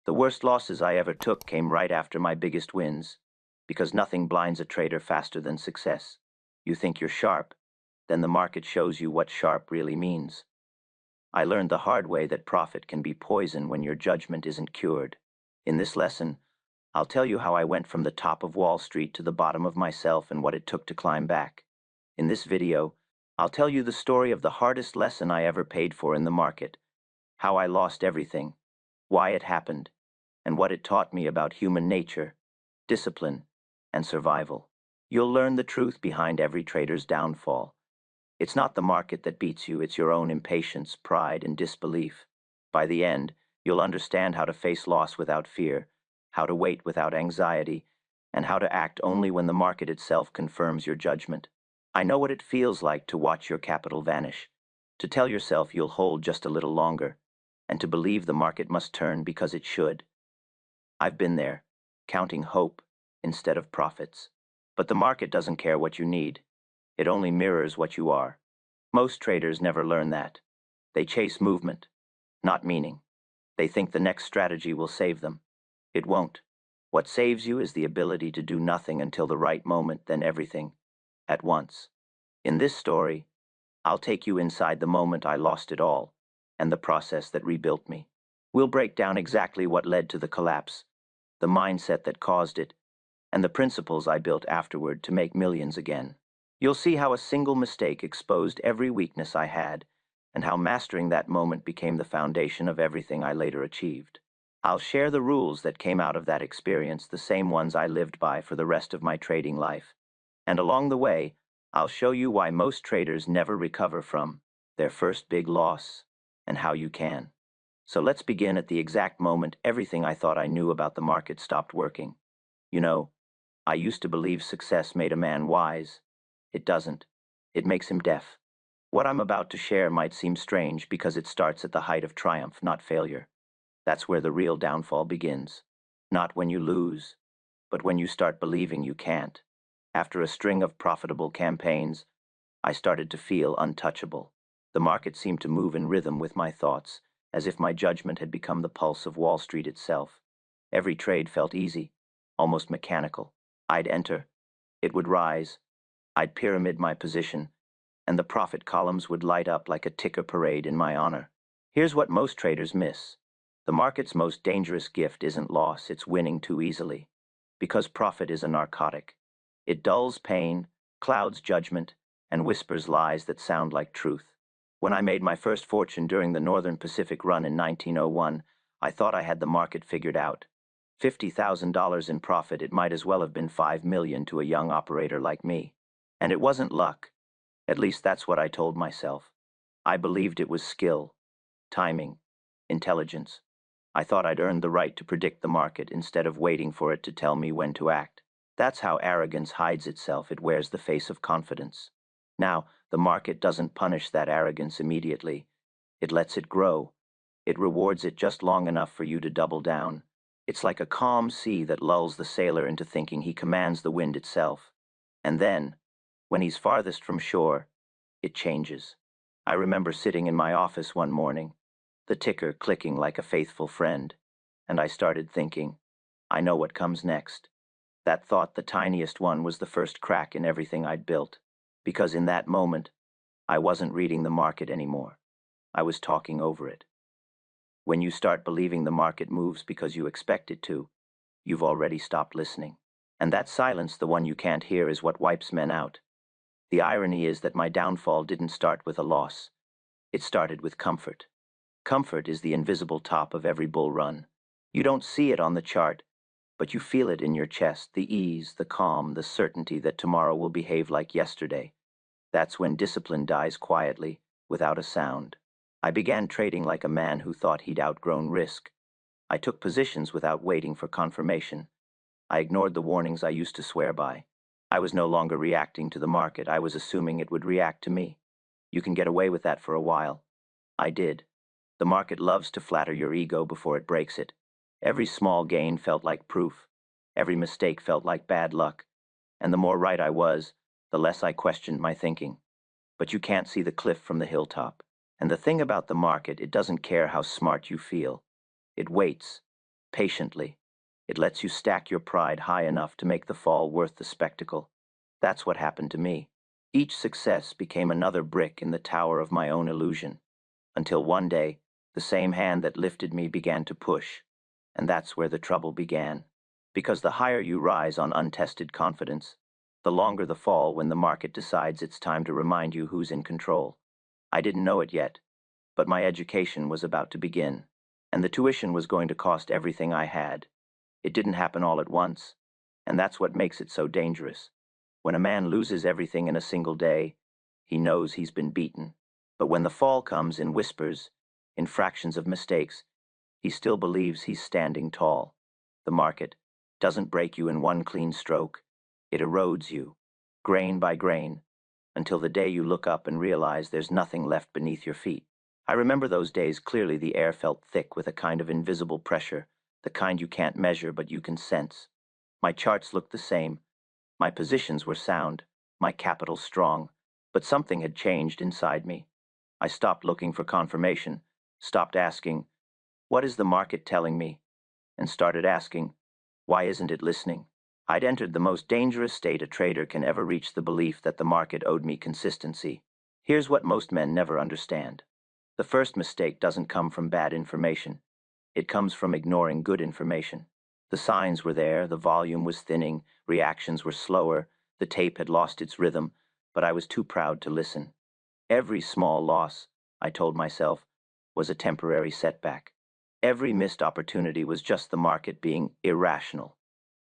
The worst losses I ever took came right after my biggest wins, because nothing blinds a trader faster than success. You think you're sharp, then the market shows you what sharp really means. I learned the hard way that profit can be poison when your judgment isn't cured. In this lesson, I'll tell you how I went from the top of Wall Street to the bottom of myself and what it took to climb back. In this video, I'll tell you the story of the hardest lesson I ever paid for in the market, how I lost everything, why it happened, and what it taught me about human nature, discipline, and survival. You'll learn the truth behind every trader's downfall. It's not the market that beats you, it's your own impatience, pride, and disbelief. By the end, you'll understand how to face loss without fear, how to wait without anxiety, and how to act only when the market itself confirms your judgment. I know what it feels like to watch your capital vanish, to tell yourself you'll hold just a little longer, and to believe the market must turn because it should. I've been there, counting hope instead of profits. But the market doesn't care what you need. It only mirrors what you are. Most traders never learn that. They chase movement, not meaning. They think the next strategy will save them. It won't. What saves you is the ability to do nothing until the right moment, then everything, at once. In this story, I'll take you inside the moment I lost it all, and the process that rebuilt me. We'll break down exactly what led to the collapse, the mindset that caused it, and the principles I built afterward to make millions again. You'll see how a single mistake exposed every weakness I had, and how mastering that moment became the foundation of everything I later achieved. I'll share the rules that came out of that experience, the same ones I lived by for the rest of my trading life. And along the way, I'll show you why most traders never recover from their first big loss, and how you can. So let's begin at the exact moment everything I thought I knew about the market stopped working. You know, I used to believe success made a man wise. It doesn't. It makes him deaf. What I'm about to share might seem strange because it starts at the height of triumph, not failure. That's where the real downfall begins. Not when you lose, but when you start believing you can't. After a string of profitable campaigns, I started to feel untouchable. The market seemed to move in rhythm with my thoughts, as if my judgment had become the pulse of Wall Street itself. Every trade felt easy, almost mechanical. I'd enter, it would rise, I'd pyramid my position, and the profit columns would light up like a ticker parade in my honor. Here's what most traders miss. The market's most dangerous gift isn't loss, it's winning too easily. Because profit is a narcotic. It dulls pain, clouds judgment, and whispers lies that sound like truth. When I made my first fortune during the Northern Pacific run in 1901, I thought I had the market figured out. $50,000 in profit, it might as well have been $5 million to a young operator like me. And it wasn't luck. At least that's what I told myself. I believed it was skill, timing, intelligence. I thought I'd earned the right to predict the market instead of waiting for it to tell me when to act. That's how arrogance hides itself. It wears the face of confidence. Now, the market doesn't punish that arrogance immediately. It lets it grow. It rewards it just long enough for you to double down. It's like a calm sea that lulls the sailor into thinking he commands the wind itself. And then, when he's farthest from shore, it changes. I remember sitting in my office one morning, the ticker clicking like a faithful friend, and I started thinking, I know what comes next. That thought, the tiniest one, was the first crack in everything I'd built, because in that moment, I wasn't reading the market anymore. I was talking over it. When you start believing the market moves because you expect it to, you've already stopped listening. And that silence, the one you can't hear, is what wipes men out. The irony is that my downfall didn't start with a loss. It started with comfort. Comfort is the invisible top of every bull run. You don't see it on the chart, but you feel it in your chest, the ease, the calm, the certainty that tomorrow will behave like yesterday. That's when discipline dies quietly, without a sound. I began trading like a man who thought he'd outgrown risk. I took positions without waiting for confirmation. I ignored the warnings I used to swear by. I was no longer reacting to the market. I was assuming it would react to me. You can get away with that for a while. I did. The market loves to flatter your ego before it breaks it. Every small gain felt like proof. Every mistake felt like bad luck. And the more right I was, the less I questioned my thinking. But you can't see the cliff from the hilltop. And the thing about the market, it doesn't care how smart you feel. It waits. patiently. It lets you stack your pride high enough to make the fall worth the spectacle. That's what happened to me. Each success became another brick in the tower of my own illusion, until one day, the same hand that lifted me began to push. And that's where the trouble began. Because the higher you rise on untested confidence, the longer the fall when the market decides it's time to remind you who's in control. I didn't know it yet, but my education was about to begin, and the tuition was going to cost everything I had. It didn't happen all at once, and that's what makes it so dangerous. When a man loses everything in a single day, he knows he's been beaten. But when the fall comes in whispers, in fractions of mistakes, he still believes he's standing tall. The market doesn't break you in one clean stroke. It erodes you, grain by grain, until the day you look up and realize there's nothing left beneath your feet. I remember those days clearly. The air felt thick with a kind of invisible pressure, the kind you can't measure but you can sense. My charts looked the same. My positions were sound, my capital strong, but something had changed inside me. I stopped looking for confirmation, stopped asking, "What is the market telling me?" and started asking, "Why isn't it listening?" I'd entered the most dangerous state a trader can ever reach, the belief that the market owed me consistency. Here's what most men never understand. The first mistake doesn't come from bad information. It comes from ignoring good information. The signs were there, the volume was thinning, reactions were slower, the tape had lost its rhythm, but I was too proud to listen. Every small loss, I told myself, was a temporary setback. Every missed opportunity was just the market being irrational.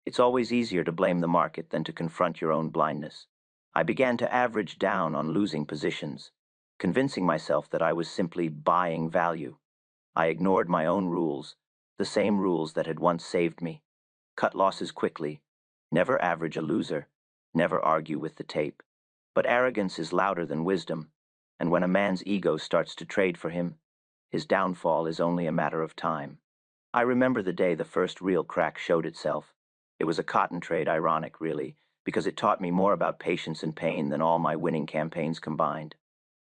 It's always easier to blame the market than to confront your own blindness. I began to average down on losing positions, convincing myself that I was simply buying value. I ignored my own rules, the same rules that had once saved me. Cut losses quickly, never average a loser, never argue with the tape. But arrogance is louder than wisdom, and when a man's ego starts to trade for him, his downfall is only a matter of time. I remember the day the first real crack showed itself. It was a cotton trade, ironic, really, because it taught me more about patience and pain than all my winning campaigns combined.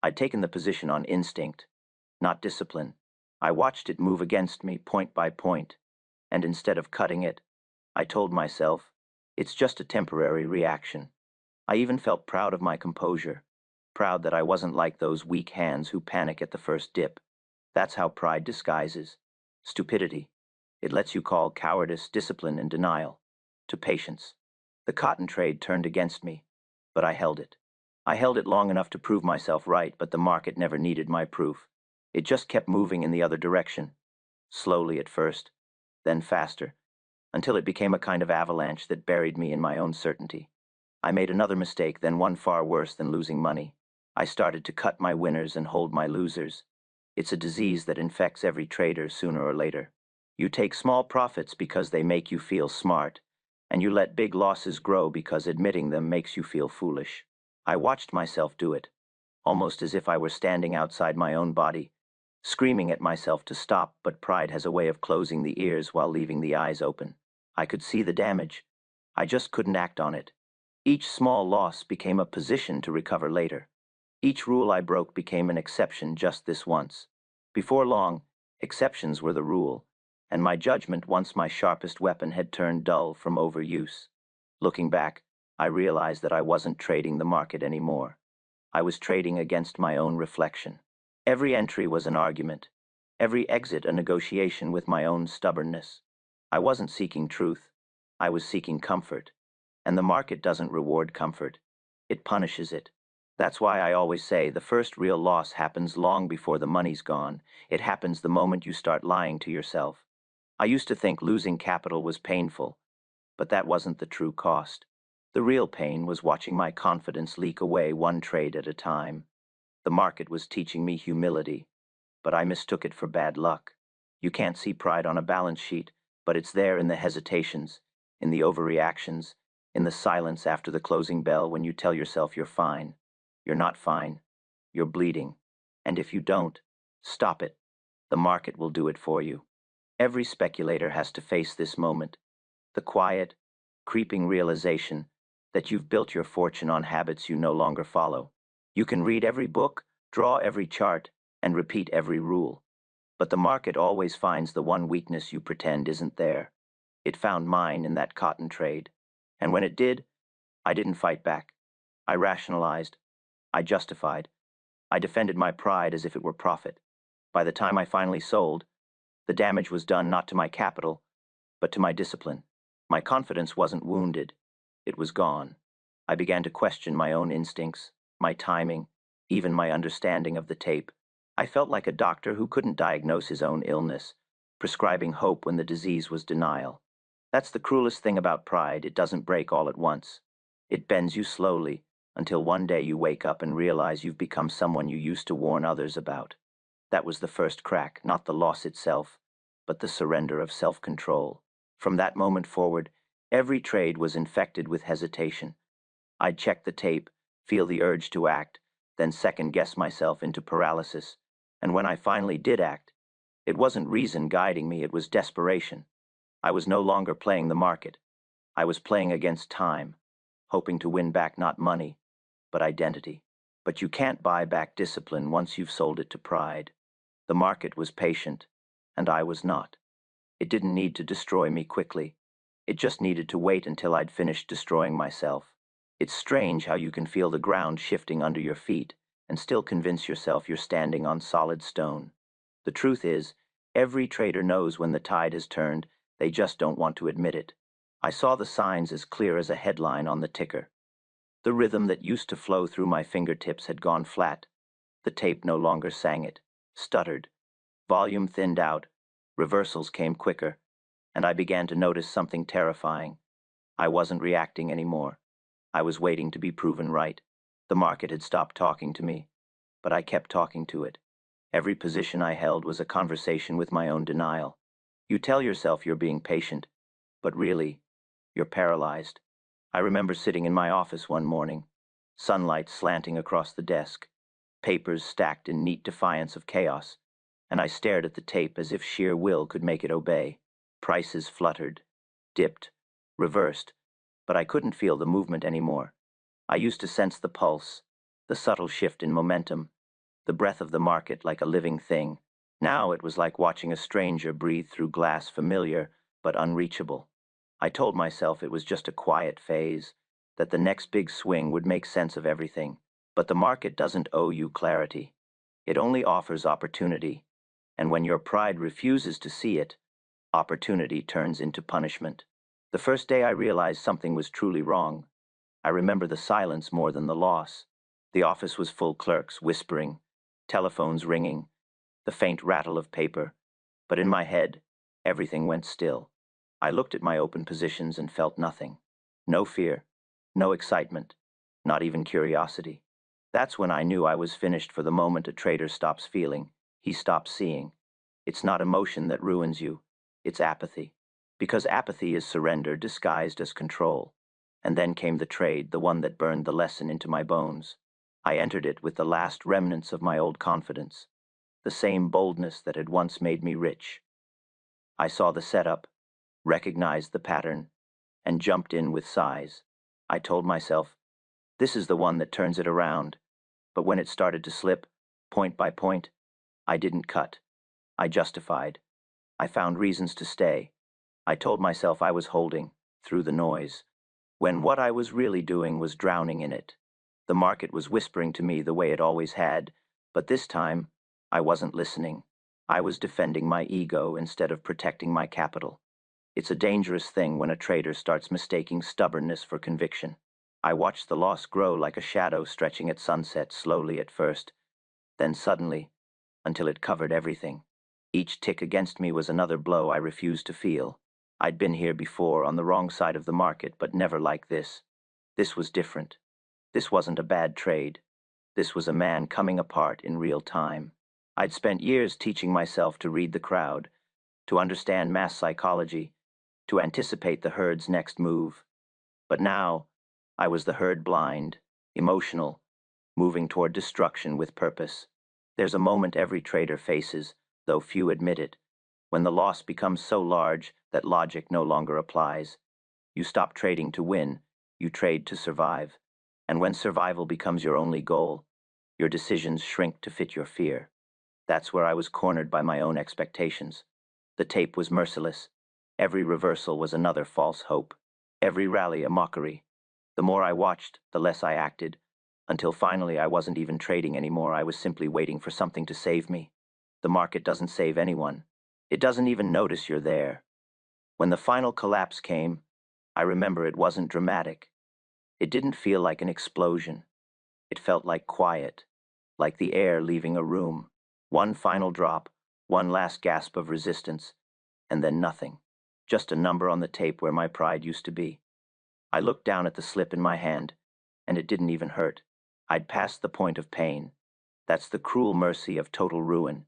I'd taken the position on instinct, not discipline. I watched it move against me point by point, and instead of cutting it, I told myself, it's just a temporary reaction. I even felt proud of my composure, proud that I wasn't like those weak hands who panic at the first dip. That's how pride disguises stupidity. It lets you call cowardice, discipline, and denial to patience. The cotton trade turned against me, but I held it. I held it long enough to prove myself right, but the market never needed my proof. It just kept moving in the other direction, slowly at first, then faster, until it became a kind of avalanche that buried me in my own certainty. I made another mistake, then one far worse than losing money. I started to cut my winners and hold my losers. It's a disease that infects every trader sooner or later. You take small profits because they make you feel smart, and you let big losses grow because admitting them makes you feel foolish. I watched myself do it, almost as if I were standing outside my own body, screaming at myself to stop, but pride has a way of closing the ears while leaving the eyes open. I could see the damage. I just couldn't act on it. Each small loss became a position to recover later. Each rule I broke became an exception just this once. Before long, exceptions were the rule, and my judgment, once my sharpest weapon, had turned dull from overuse. Looking back, I realized that I wasn't trading the market anymore. I was trading against my own reflection. Every entry was an argument, every exit a negotiation with my own stubbornness. I wasn't seeking truth, I was seeking comfort. And the market doesn't reward comfort, it punishes it. That's why I always say the first real loss happens long before the money's gone. It happens the moment you start lying to yourself. I used to think losing capital was painful, but that wasn't the true cost. The real pain was watching my confidence leak away one trade at a time. The market was teaching me humility, but I mistook it for bad luck. You can't see pride on a balance sheet, but it's there in the hesitations, in the overreactions, in the silence after the closing bell when you tell yourself you're fine. You're not fine. You're bleeding. And if you don't, stop it. The market will do it for you. Every speculator has to face this moment, the quiet, creeping realization that you've built your fortune on habits you no longer follow. You can read every book, draw every chart, and repeat every rule. But the market always finds the one weakness you pretend isn't there. It found mine in that cotton trade. And when it did, I didn't fight back. I rationalized. I justified. I defended my pride as if it were profit. By the time I finally sold, the damage was done not to my capital, but to my discipline. My confidence wasn't wounded. It was gone. I began to question my own instincts, my timing, even my understanding of the tape. I felt like a doctor who couldn't diagnose his own illness, prescribing hope when the disease was denial. That's the cruelest thing about pride. It doesn't break all at once. It bends you slowly, until one day you wake up and realize you've become someone you used to warn others about. That was the first crack, not the loss itself, but the surrender of self-control. From that moment forward, every trade was infected with hesitation. I'd check the tape, feel the urge to act, then second-guess myself into paralysis. And when I finally did act, it wasn't reason guiding me, it was desperation. I was no longer playing the market. I was playing against time, hoping to win back not money, but identity. But you can't buy back discipline once you've sold it to pride. The market was patient, and I was not. It didn't need to destroy me quickly. It just needed to wait until I'd finished destroying myself. It's strange how you can feel the ground shifting under your feet and still convince yourself you're standing on solid stone. The truth is, every trader knows when the tide has turned, they just don't want to admit it. I saw the signs as clear as a headline on the ticker. The rhythm that used to flow through my fingertips had gone flat. The tape no longer sang it, stuttered. Volume thinned out, reversals came quicker, and I began to notice something terrifying. I wasn't reacting anymore. I was waiting to be proven right. The market had stopped talking to me, but I kept talking to it. Every position I held was a conversation with my own denial. You tell yourself you're being patient, but really, you're paralyzed. I remember sitting in my office one morning, sunlight slanting across the desk, papers stacked in neat defiance of chaos, and I stared at the tape as if sheer will could make it obey. Prices fluttered, dipped, reversed, but I couldn't feel the movement anymore. I used to sense the pulse, the subtle shift in momentum, the breath of the market like a living thing. Now it was like watching a stranger breathe through glass, familiar but unreachable. I told myself it was just a quiet phase, that the next big swing would make sense of everything. But the market doesn't owe you clarity. It only offers opportunity. And when your pride refuses to see it, opportunity turns into punishment. The first day I realized something was truly wrong. I remember the silence more than the loss. The office was full, clerks whispering, telephones ringing, the faint rattle of paper. But in my head, everything went still. I looked at my open positions and felt nothing. No fear, no excitement, not even curiosity. That's when I knew I was finished. For the moment a trader stops feeling, he stops seeing. It's not emotion that ruins you, it's apathy. Because apathy is surrender disguised as control. And then came the trade, the one that burned the lesson into my bones. I entered it with the last remnants of my old confidence, the same boldness that had once made me rich. I saw the setup, recognized the pattern, and jumped in with size. I told myself, this is the one that turns it around. But when it started to slip, point by point, I didn't cut. I justified. I found reasons to stay. I told myself I was holding, through the noise, when what I was really doing was drowning in it. The market was whispering to me the way it always had, but this time, I wasn't listening. I was defending my ego instead of protecting my capital. It's a dangerous thing when a trader starts mistaking stubbornness for conviction. I watched the loss grow like a shadow stretching at sunset, slowly at first, then suddenly, until it covered everything. Each tick against me was another blow I refused to feel. I'd been here before, on the wrong side of the market, but never like this. This was different. This wasn't a bad trade. This was a man coming apart in real time. I'd spent years teaching myself to read the crowd, to understand mass psychology, to anticipate the herd's next move. But now, I was the herd blind, emotional, moving toward destruction with purpose. There's a moment every trader faces, though few admit it, when the loss becomes so large that logic no longer applies. You stop trading to win, you trade to survive. And when survival becomes your only goal, your decisions shrink to fit your fear. That's where I was cornered by my own expectations. The tape was merciless. Every reversal was another false hope. Every rally a mockery. The more I watched, the less I acted, until finally I wasn't even trading anymore. I was simply waiting for something to save me. The market doesn't save anyone. It doesn't even notice you're there. When the final collapse came, I remember it wasn't dramatic. It didn't feel like an explosion. It felt like quiet, like the air leaving a room. One final drop, one last gasp of resistance, and then nothing. Just a number on the tape where my pride used to be. I looked down at the slip in my hand, and it didn't even hurt. I'd passed the point of pain. That's the cruel mercy of total ruin.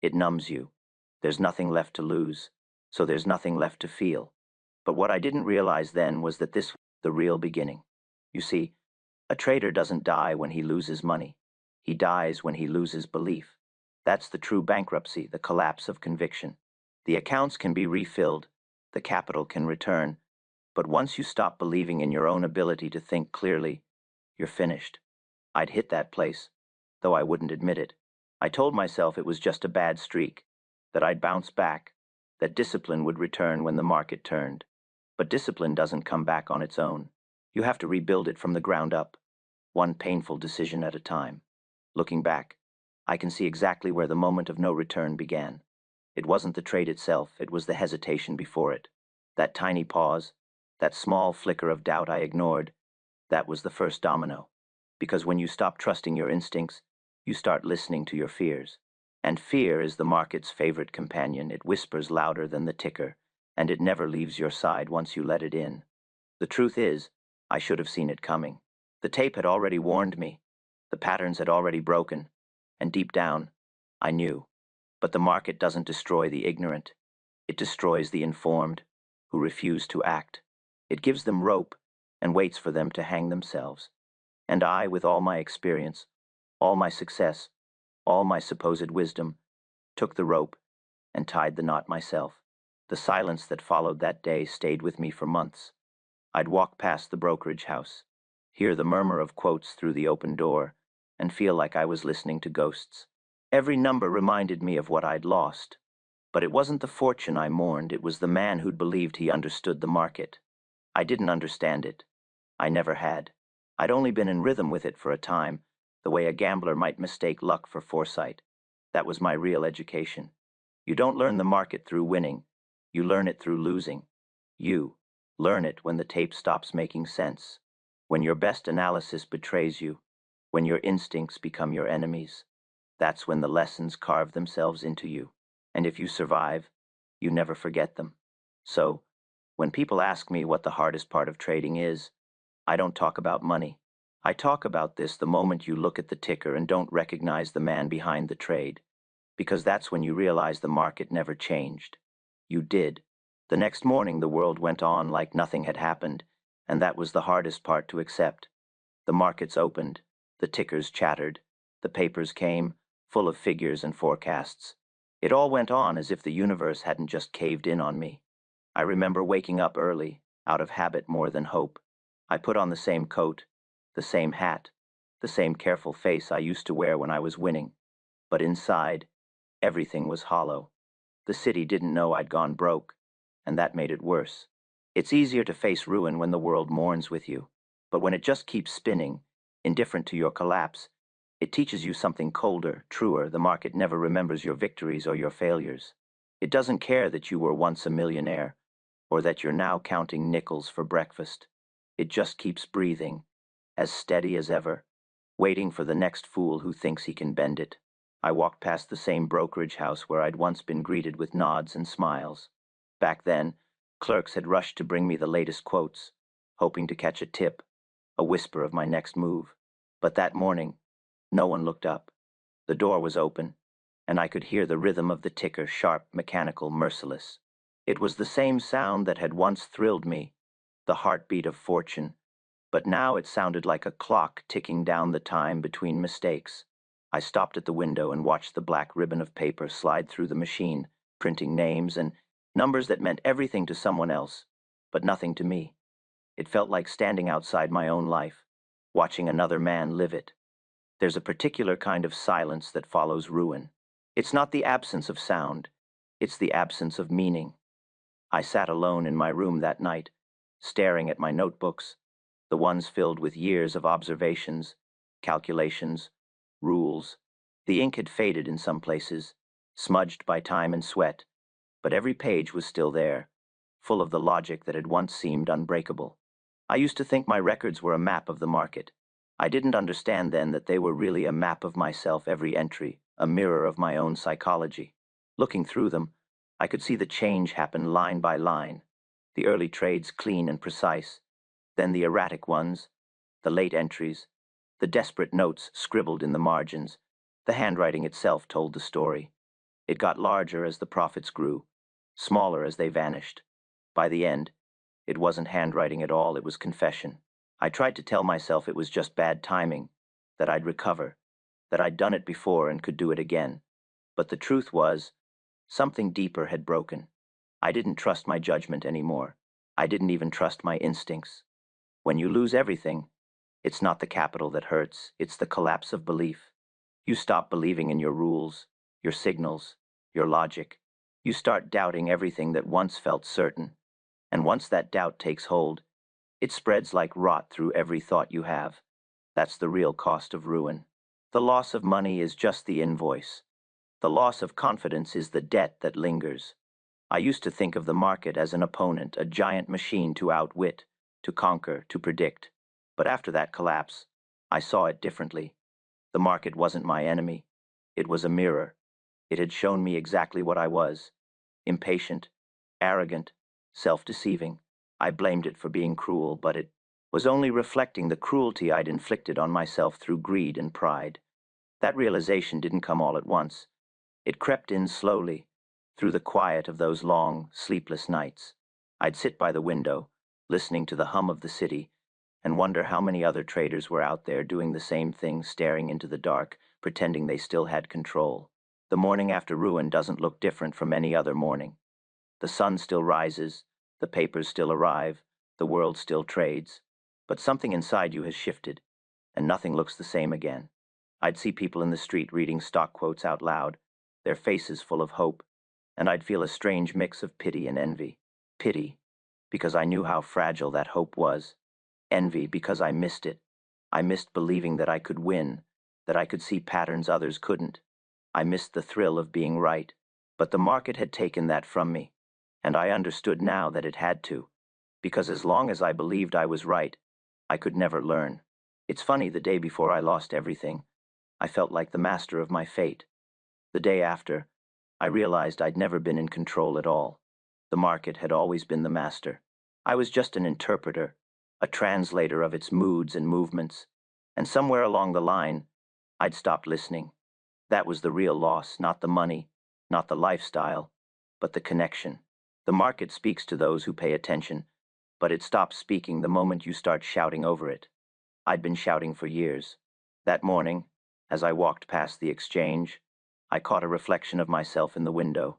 It numbs you. There's nothing left to lose, so there's nothing left to feel. But what I didn't realize then was that this was the real beginning. You see, a trader doesn't die when he loses money. He dies when he loses belief. That's the true bankruptcy, the collapse of conviction. The accounts can be refilled, the capital can return, but once you stop believing in your own ability to think clearly, you're finished. I'd hit that place, though I wouldn't admit it. I told myself it was just a bad streak, that I'd bounce back, that discipline would return when the market turned. But discipline doesn't come back on its own. You have to rebuild it from the ground up, one painful decision at a time. Looking back, I can see exactly where the moment of no return began. It wasn't the trade itself, it was the hesitation before it. That tiny pause, that small flicker of doubt I ignored, that was the first domino. Because when you stop trusting your instincts, you start listening to your fears. And fear is the market's favorite companion. It whispers louder than the ticker, and it never leaves your side once you let it in. The truth is, I should have seen it coming. The tape had already warned me. The patterns had already broken. And deep down, I knew. But the market doesn't destroy the ignorant. It destroys the informed, who refuse to act. It gives them rope and waits for them to hang themselves. And I, with all my experience, all my success, all my supposed wisdom, took the rope and tied the knot myself. The silence that followed that day stayed with me for months. I'd walk past the brokerage house, hear the murmur of quotes through the open door, and feel like I was listening to ghosts. Every number reminded me of what I'd lost. But it wasn't the fortune I mourned, it was the man who'd believed he understood the market. I didn't understand it. I never had. I'd only been in rhythm with it for a time, the way a gambler might mistake luck for foresight. That was my real education. You don't learn the market through winning. You learn it through losing. You learn it when the tape stops making sense, when your best analysis betrays you, when your instincts become your enemies. That's when the lessons carve themselves into you. And if you survive, you never forget them. So, when people ask me what the hardest part of trading is, I don't talk about money. I talk about this the moment you look at the ticker and don't recognize the man behind the trade, because that's when you realize the market never changed. You did. The next morning the world went on like nothing had happened, and that was the hardest part to accept. The markets opened, the tickers chattered, the papers came, full of figures and forecasts. It all went on as if the universe hadn't just caved in on me. I remember waking up early, out of habit more than hope. I put on the same coat, the same hat, the same careful face I used to wear when I was winning. But inside, everything was hollow. The city didn't know I'd gone broke, and that made it worse. It's easier to face ruin when the world mourns with you, but when it just keeps spinning, indifferent to your collapse, it teaches you something colder, truer. The market never remembers your victories or your failures. It doesn't care that you were once a millionaire, or that you're now counting nickels for breakfast. It just keeps breathing, as steady as ever, waiting for the next fool who thinks he can bend it. I walked past the same brokerage house where I'd once been greeted with nods and smiles. Back then, clerks had rushed to bring me the latest quotes, hoping to catch a tip, a whisper of my next move. But that morning, no one looked up. The door was open, and I could hear the rhythm of the ticker, sharp, mechanical, merciless. It was the same sound that had once thrilled me, the heartbeat of fortune, but now it sounded like a clock ticking down the time between mistakes. I stopped at the window and watched the black ribbon of paper slide through the machine, printing names and numbers that meant everything to someone else, but nothing to me. It felt like standing outside my own life, watching another man live it. There's a particular kind of silence that follows ruin. It's not the absence of sound, it's the absence of meaning. I sat alone in my room that night, staring at my notebooks, the ones filled with years of observations, calculations, rules. The ink had faded in some places, smudged by time and sweat, but every page was still there, full of the logic that had once seemed unbreakable. I used to think my records were a map of the market. I didn't understand then that they were really a map of myself, every entry, a mirror of my own psychology. Looking through them, I could see the change happen line by line, the early trades clean and precise, then the erratic ones, the late entries, the desperate notes scribbled in the margins. The handwriting itself told the story. It got larger as the profits grew, smaller as they vanished. By the end, it wasn't handwriting at all, it was confession. I tried to tell myself it was just bad timing, that I'd recover, that I'd done it before and could do it again. But the truth was, something deeper had broken. I didn't trust my judgment anymore. I didn't even trust my instincts. When you lose everything, it's not the capital that hurts, it's the collapse of belief. You stop believing in your rules, your signals, your logic. You start doubting everything that once felt certain. And once that doubt takes hold, it spreads like rot through every thought you have. That's the real cost of ruin. The loss of money is just the invoice. The loss of confidence is the debt that lingers. I used to think of the market as an opponent, a giant machine to outwit, to conquer, to predict. But after that collapse, I saw it differently. The market wasn't my enemy. It was a mirror. It had shown me exactly what I was: impatient, arrogant, self-deceiving. I blamed it for being cruel, but it was only reflecting the cruelty I'd inflicted on myself through greed and pride. That realization didn't come all at once. It crept in slowly, through the quiet of those long, sleepless nights. I'd sit by the window, listening to the hum of the city, and wonder how many other traders were out there doing the same thing, staring into the dark, pretending they still had control. The morning after ruin doesn't look different from any other morning. The sun still rises, the papers still arrive, the world still trades, but something inside you has shifted, and nothing looks the same again. I'd see people in the street reading stock quotes out loud, their faces full of hope, and I'd feel a strange mix of pity and envy. Pity, because I knew how fragile that hope was. Envy, because I missed it. I missed believing that I could win, that I could see patterns others couldn't. I missed the thrill of being right. But the market had taken that from me, and I understood now that it had to, because as long as I believed I was right, I could never learn. It's funny, the day before I lost everything, I felt like the master of my fate. The day after, I realized I'd never been in control at all. The market had always been the master. I was just an interpreter, a translator of its moods and movements, and somewhere along the line, I'd stopped listening. That was the real loss, not the money, not the lifestyle, but the connection. The market speaks to those who pay attention, but it stops speaking the moment you start shouting over it. I'd been shouting for years. That morning, as I walked past the exchange, I caught a reflection of myself in the window.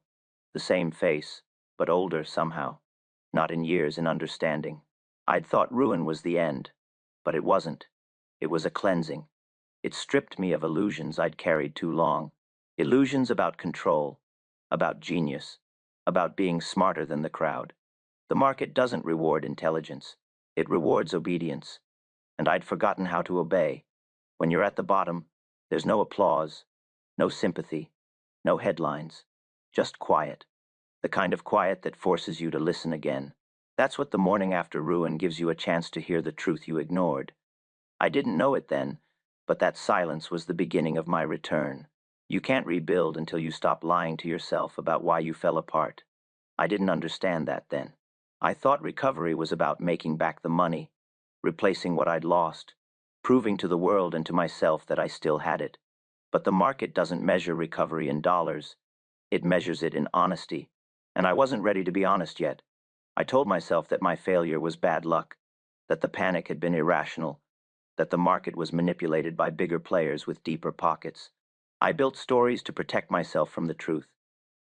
The same face, but older somehow. Not in years, in understanding. I'd thought ruin was the end, but it wasn't. It was a cleansing. It stripped me of illusions I'd carried too long. Illusions about control, about genius, about being smarter than the crowd. The market doesn't reward intelligence. It rewards obedience. And I'd forgotten how to obey. When you're at the bottom, there's no applause, no sympathy, no headlines, just quiet. The kind of quiet that forces you to listen again. That's what the morning after ruin gives you, a chance to hear the truth you ignored. I didn't know it then, but that silence was the beginning of my return. You can't rebuild until you stop lying to yourself about why you fell apart. I didn't understand that then. I thought recovery was about making back the money, replacing what I'd lost, proving to the world and to myself that I still had it. But the market doesn't measure recovery in dollars. It measures it in honesty. And I wasn't ready to be honest yet. I told myself that my failure was bad luck, that the panic had been irrational, that the market was manipulated by bigger players with deeper pockets. I built stories to protect myself from the truth.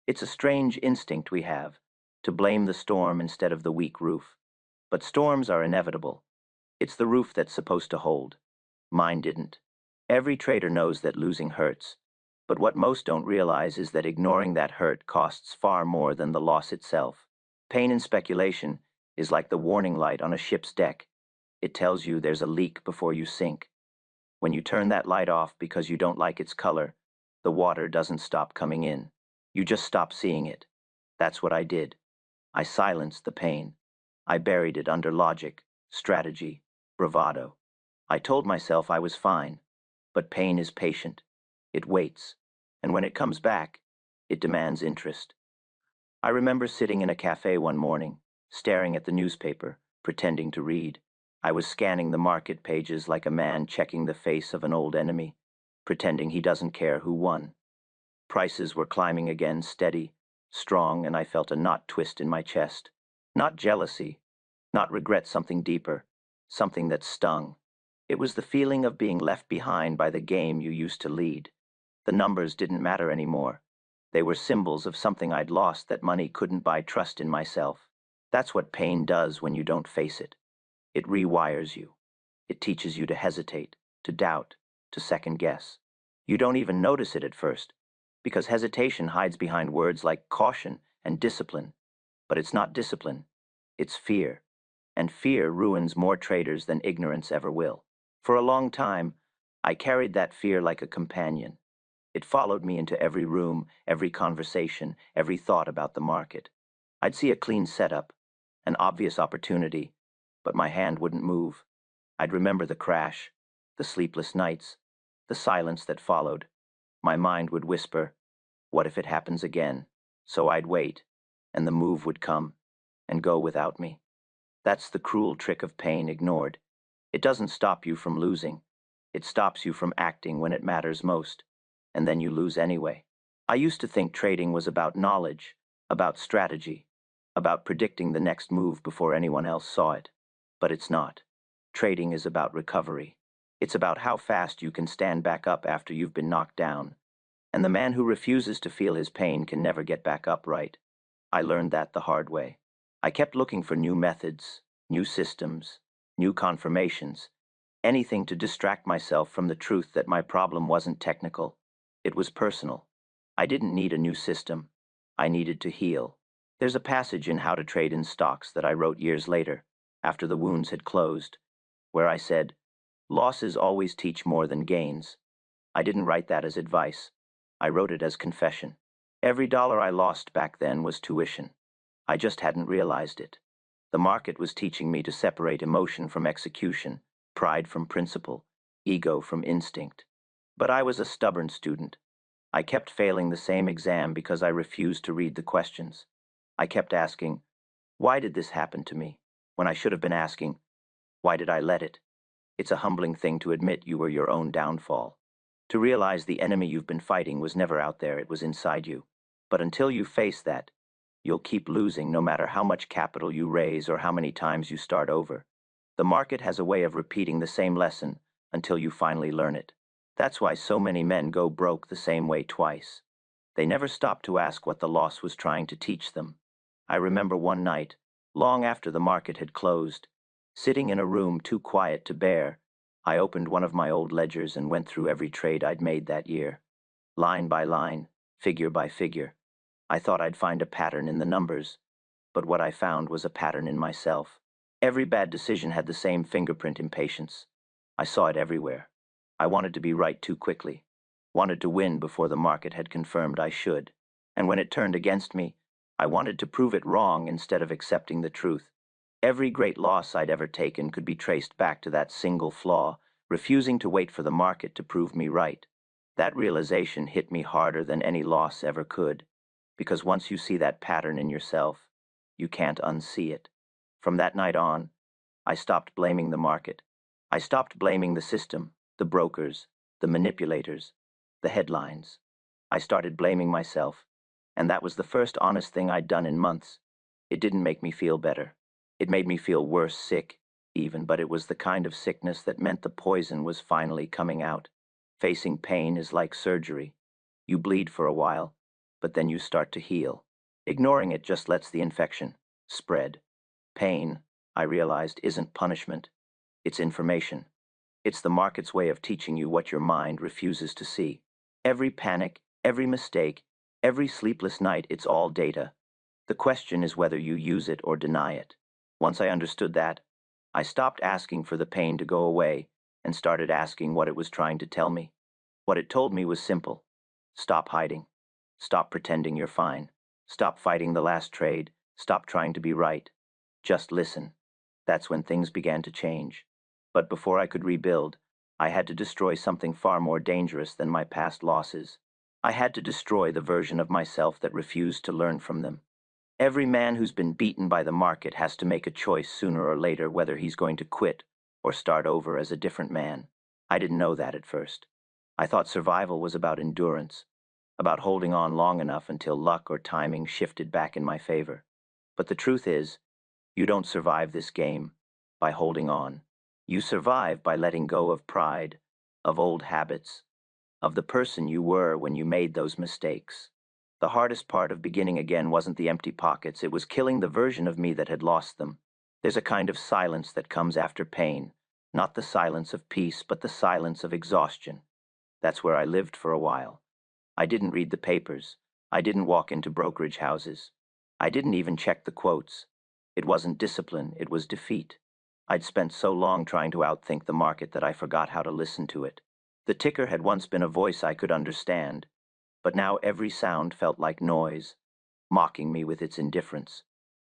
It's a strange instinct we have, to blame the storm instead of the weak roof. But storms are inevitable. It's the roof that's supposed to hold. Mine didn't. Every trader knows that losing hurts, But what most don't realize is that ignoring that hurt costs far more than the loss itself. Pain in speculation is like the warning light on a ship's deck. It tells you there's a leak before you sink. When you turn that light off because you don't like its color, the water doesn't stop coming in. You just stop seeing it. That's what I did. I silenced the pain. I buried it under logic, strategy, bravado. I told myself I was fine, but pain is patient. It waits, and when it comes back, it demands interest. I remember sitting in a cafe one morning, staring at the newspaper, pretending to read. I was scanning the market pages like a man checking the face of an old enemy, pretending he doesn't care who won. Prices were climbing again, steady, strong, and I felt a knot twist in my chest. Not jealousy, not regret, something deeper, something that stung. It was the feeling of being left behind by the game you used to lead. The numbers didn't matter anymore. They were symbols of something I'd lost that money couldn't buy: trust in myself. That's what pain does when you don't face it. It rewires you. It teaches you to hesitate, to doubt, to second guess. You don't even notice it at first, because hesitation hides behind words like caution and discipline. But it's not discipline, it's fear. And fear ruins more traders than ignorance ever will. For a long time, I carried that fear like a companion. It followed me into every room, every conversation, every thought about the market. I'd see a clean setup, an obvious opportunity, but my hand wouldn't move. I'd remember the crash, the sleepless nights, the silence that followed. My mind would whisper, "What if it happens again?" So I'd wait, and the move would come and go without me. That's the cruel trick of pain ignored. It doesn't stop you from losing. It stops you from acting when it matters most, and then you lose anyway. I used to think trading was about knowledge, about strategy, about predicting the next move before anyone else saw it. But it's not. Trading is about recovery. It's about how fast you can stand back up after you've been knocked down. And the man who refuses to feel his pain can never get back up right. I learned that the hard way. I kept looking for new methods, new systems, new confirmations, anything to distract myself from the truth that my problem wasn't technical. It was personal. I didn't need a new system. I needed to heal. There's a passage in How to Trade in Stocks that I wrote years later, after the wounds had closed, where I said, "Losses always teach more than gains." I didn't write that as advice. I wrote it as confession. Every dollar I lost back then was tuition. I just hadn't realized it. The market was teaching me to separate emotion from execution, pride from principle, ego from instinct. But I was a stubborn student. I kept failing the same exam because I refused to read the questions. I kept asking, "Why did this happen to me?" when I should have been asking, "Why did I let it?" It's a humbling thing to admit you were your own downfall. To realize the enemy you've been fighting was never out there, it was inside you. But until you face that, you'll keep losing no matter how much capital you raise or how many times you start over. The market has a way of repeating the same lesson until you finally learn it. That's why so many men go broke the same way twice. They never stop to ask what the loss was trying to teach them. I remember one night, long after the market had closed, sitting in a room too quiet to bear, I opened one of my old ledgers and went through every trade I'd made that year, line by line, figure by figure. I thought I'd find a pattern in the numbers, but what I found was a pattern in myself. Every bad decision had the same fingerprint: impatience. I saw it everywhere. I wanted to be right too quickly, wanted to win before the market had confirmed I should. And when it turned against me, I wanted to prove it wrong instead of accepting the truth. Every great loss I'd ever taken could be traced back to that single flaw, refusing to wait for the market to prove me right. That realization hit me harder than any loss ever could, because once you see that pattern in yourself, you can't unsee it. From that night on, I stopped blaming the market. I stopped blaming the system, the brokers, the manipulators, the headlines. I started blaming myself, and that was the first honest thing I'd done in months. It didn't make me feel better. It made me feel worse, sick, even, but it was the kind of sickness that meant the poison was finally coming out. Facing pain is like surgery. You bleed for a while, but then you start to heal. Ignoring it just lets the infection spread. Pain, I realized, isn't punishment. It's information. It's the market's way of teaching you what your mind refuses to see. Every panic, every mistake, every sleepless night, it's all data. The question is whether you use it or deny it. Once I understood that, I stopped asking for the pain to go away and started asking what it was trying to tell me. What it told me was simple. Stop hiding. Stop pretending you're fine. Stop fighting the last trade. Stop trying to be right. Just listen. That's when things began to change. But before I could rebuild, I had to destroy something far more dangerous than my past losses. I had to destroy the version of myself that refused to learn from them. Every man who's been beaten by the market has to make a choice sooner or later whether he's going to quit or start over as a different man. I didn't know that at first. I thought survival was about endurance, about holding on long enough until luck or timing shifted back in my favor. But the truth is, you don't survive this game by holding on. You survive by letting go of pride, of old habits, of the person you were when you made those mistakes. The hardest part of beginning again wasn't the empty pockets, it was killing the version of me that had lost them. There's a kind of silence that comes after pain, not the silence of peace, but the silence of exhaustion. That's where I lived for a while. I didn't read the papers. I didn't walk into brokerage houses. I didn't even check the quotes. It wasn't discipline, it was defeat. I'd spent so long trying to outthink the market that I forgot how to listen to it. The ticker had once been a voice I could understand, but now every sound felt like noise, mocking me with its indifference.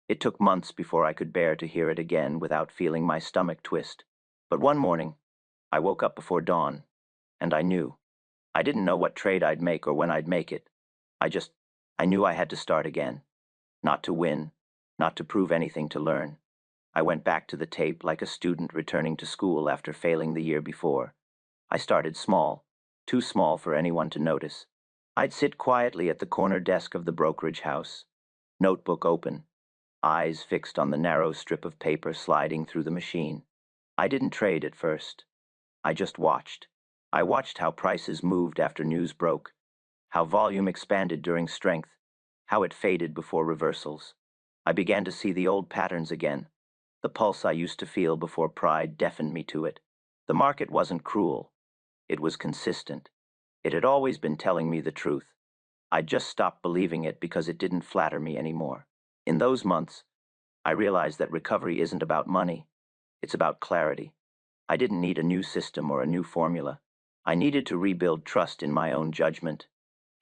It took months before I could bear to hear it again without feeling my stomach twist. But one morning, I woke up before dawn, and I knew. I didn't know what trade I'd make or when I'd make it. I knew I had to start again. Not to win, not to prove anything, to learn. I went back to the tape like a student returning to school after failing the year before. I started small, too small for anyone to notice. I'd sit quietly at the corner desk of the brokerage house, notebook open, eyes fixed on the narrow strip of paper sliding through the machine. I didn't trade at first. I just watched. I watched how prices moved after news broke, how volume expanded during strength, how it faded before reversals. I began to see the old patterns again, the pulse I used to feel before pride deafened me to it. The market wasn't cruel. It was consistent. It had always been telling me the truth. I'd just stopped believing it because it didn't flatter me anymore. In those months, I realized that recovery isn't about money. It's about clarity. I didn't need a new system or a new formula. I needed to rebuild trust in my own judgment,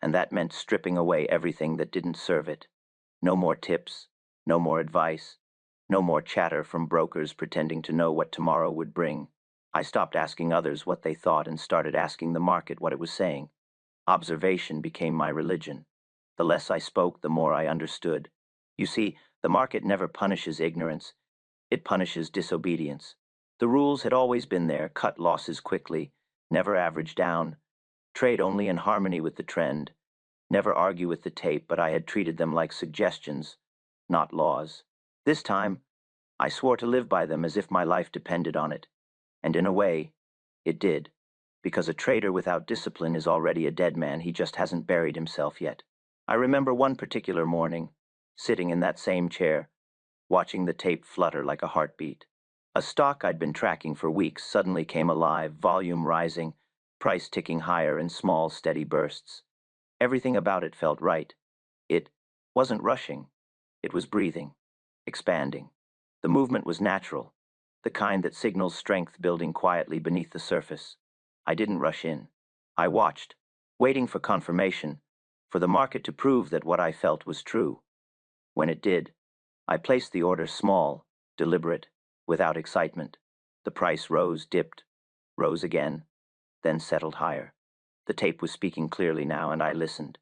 and that meant stripping away everything that didn't serve it. No more tips, no more advice, no more chatter from brokers pretending to know what tomorrow would bring. I stopped asking others what they thought and started asking the market what it was saying. Observation became my religion. The less I spoke, the more I understood. You see, the market never punishes ignorance. It punishes disobedience. The rules had always been there: cut losses quickly, never average down, trade only in harmony with the trend, never argue with the tape, but I had treated them like suggestions, not laws. This time, I swore to live by them as if my life depended on it. And in a way, it did. Because a trader without discipline is already a dead man, he just hasn't buried himself yet. I remember one particular morning, sitting in that same chair, watching the tape flutter like a heartbeat. A stock I'd been tracking for weeks suddenly came alive, volume rising, price ticking higher in small, steady bursts. Everything about it felt right. It wasn't rushing. It was breathing, expanding. The movement was natural, the kind that signals strength building quietly beneath the surface. I didn't rush in. I watched, waiting for confirmation, for the market to prove that what I felt was true. When it did, I placed the order small, deliberate, without excitement. The price rose, dipped, rose again, then settled higher. The tape was speaking clearly now, and I listened.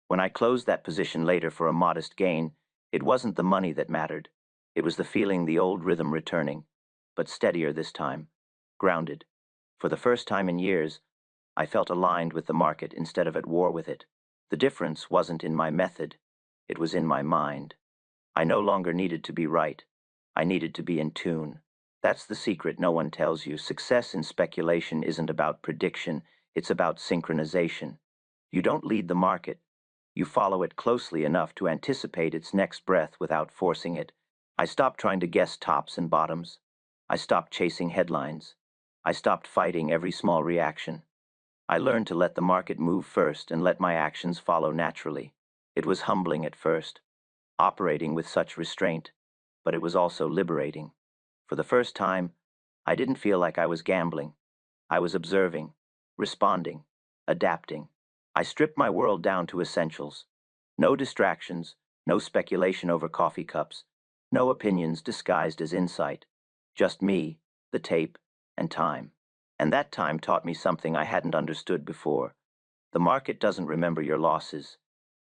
When I closed that position later for a modest gain, it wasn't the money that mattered. It was the feeling, the old rhythm returning, but steadier this time, grounded. For the first time in years, I felt aligned with the market instead of at war with it. The difference wasn't in my method, it was in my mind. I no longer needed to be right. I needed to be in tune. That's the secret no one tells you. Success in speculation isn't about prediction, it's about synchronization. You don't lead the market. You follow it closely enough to anticipate its next breath without forcing it. I stopped trying to guess tops and bottoms. I stopped chasing headlines. I stopped fighting every small reaction. I learned to let the market move first and let my actions follow naturally. It was humbling at first, operating with such restraint, but it was also liberating. For the first time, I didn't feel like I was gambling. I was observing, responding, adapting. I stripped my world down to essentials. No distractions, no speculation over coffee cups, no opinions disguised as insight. Just me, the tape, and time. And that time taught me something I hadn't understood before. The market doesn't remember your losses.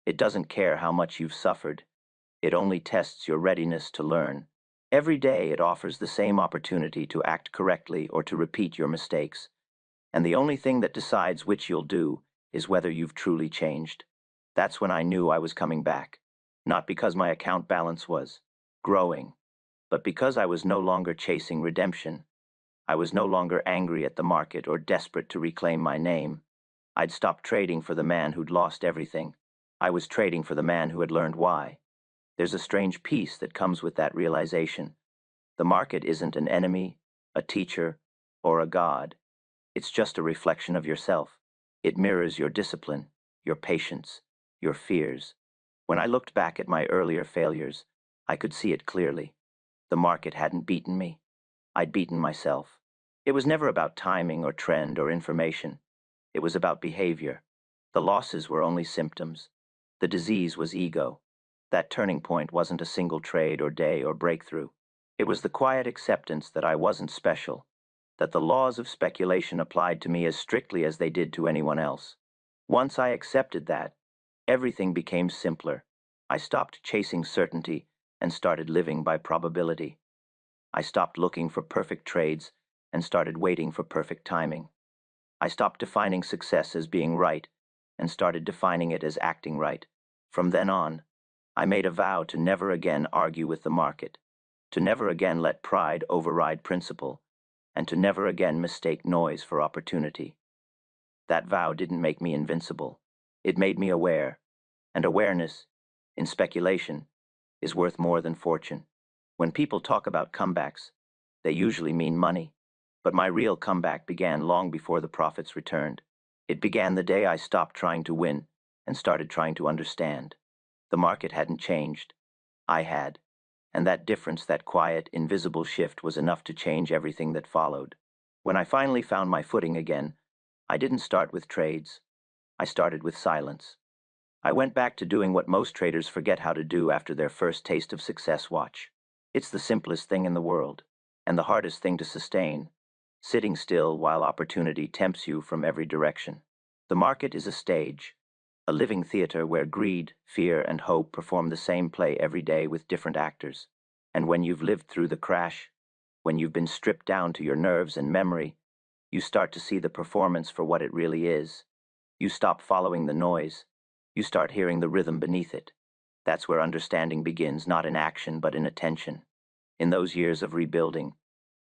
It doesn't care how much you've suffered. It only tests your readiness to learn. Every day it offers the same opportunity to act correctly or to repeat your mistakes. And the only thing that decides which you'll do is whether you've truly changed. That's when I knew I was coming back. Not because my account balance was growing, but because I was no longer chasing redemption. I was no longer angry at the market or desperate to reclaim my name. I'd stopped trading for the man who'd lost everything. I was trading for the man who had learned why. There's a strange peace that comes with that realization. The market isn't an enemy, a teacher, or a god. It's just a reflection of yourself. It mirrors your discipline, your patience, your fears. When I looked back at my earlier failures, I could see it clearly. The market hadn't beaten me. I'd beaten myself. It was never about timing or trend or information. It was about behavior. The losses were only symptoms. The disease was ego. That turning point wasn't a single trade or day or breakthrough. It was the quiet acceptance that I wasn't special, that the laws of speculation applied to me as strictly as they did to anyone else. Once I accepted that, everything became simpler. I stopped chasing certainty and started living by probability. I stopped looking for perfect trades and started waiting for perfect timing. I stopped defining success as being right and started defining it as acting right. From then on, I made a vow to never again argue with the market, to never again let pride override principle, and to never again mistake noise for opportunity. That vow didn't make me invincible. It made me aware, and awareness, in speculation, is worth more than fortune. When people talk about comebacks, they usually mean money. But my real comeback began long before the profits returned. It began the day I stopped trying to win and started trying to understand. The market hadn't changed. I had. And that difference, that quiet, invisible shift was enough to change everything that followed. When I finally found my footing again, I didn't start with trades. I started with silence. I went back to doing what most traders forget how to do after their first taste of success: watch. It's the simplest thing in the world, and the hardest thing to sustain, sitting still while opportunity tempts you from every direction. The market is a stage, a living theater where greed, fear, and hope perform the same play every day with different actors. And when you've lived through the crash, when you've been stripped down to your nerves and memory, you start to see the performance for what it really is. You stop following the noise. You start hearing the rhythm beneath it. That's where understanding begins, not in action, but in attention. In those years of rebuilding,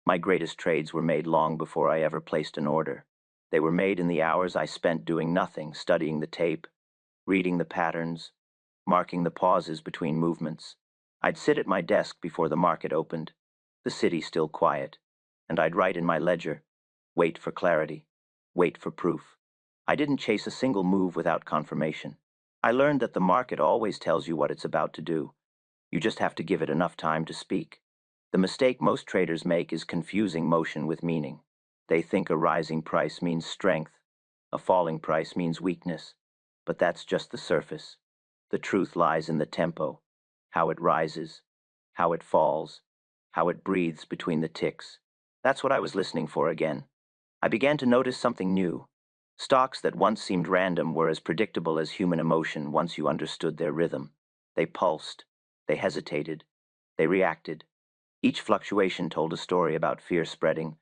my greatest trades were made long before I ever placed an order. They were made in the hours I spent doing nothing, studying the tape, reading the patterns, marking the pauses between movements. I'd sit at my desk before the market opened, the city still quiet, and I'd write in my ledger, wait for clarity, wait for proof. I didn't chase a single move without confirmation. I learned that the market always tells you what it's about to do. You just have to give it enough time to speak. The mistake most traders make is confusing motion with meaning. They think a rising price means strength, a falling price means weakness. But that's just the surface. The truth lies in the tempo, how it rises, how it falls, how it breathes between the ticks. That's what I was listening for again. I began to notice something new. Stocks that once seemed random were as predictable as human emotion once you understood their rhythm. They pulsed, they hesitated, they reacted. Each fluctuation told a story about fear spreading,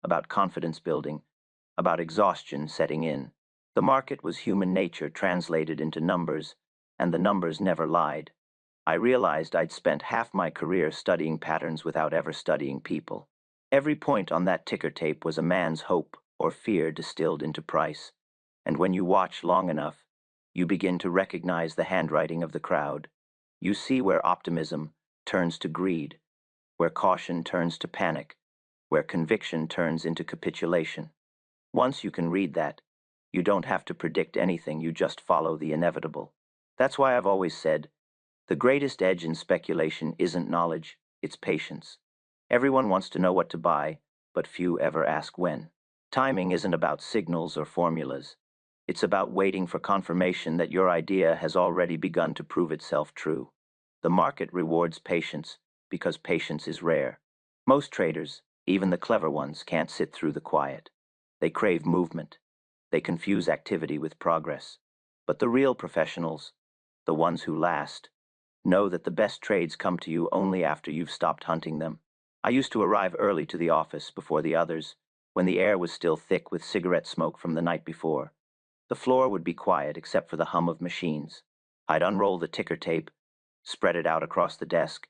about confidence building, about exhaustion setting in. The market was human nature translated into numbers, and the numbers never lied. I realized I'd spent half my career studying patterns without ever studying people. Every point on that ticker tape was a man's hope or fear distilled into price. And when you watch long enough, you begin to recognize the handwriting of the crowd. You see where optimism turns to greed, where caution turns to panic, where conviction turns into capitulation. Once you can read that, You don't have to predict anything, you just follow the inevitable. That's why I've always said, the greatest edge in speculation isn't knowledge, it's patience. Everyone wants to know what to buy, but few ever ask when. Timing isn't about signals or formulas. It's about waiting for confirmation that your idea has already begun to prove itself true. The market rewards patience because patience is rare. Most traders, even the clever ones, can't sit through the quiet. They crave movement. They confuse activity with progress. But the real professionals, the ones who last, know that the best trades come to you only after you've stopped hunting them. I used to arrive early to the office before the others, when the air was still thick with cigarette smoke from the night before. The floor would be quiet except for the hum of machines. I'd unroll the ticker tape, spread it out across the desk,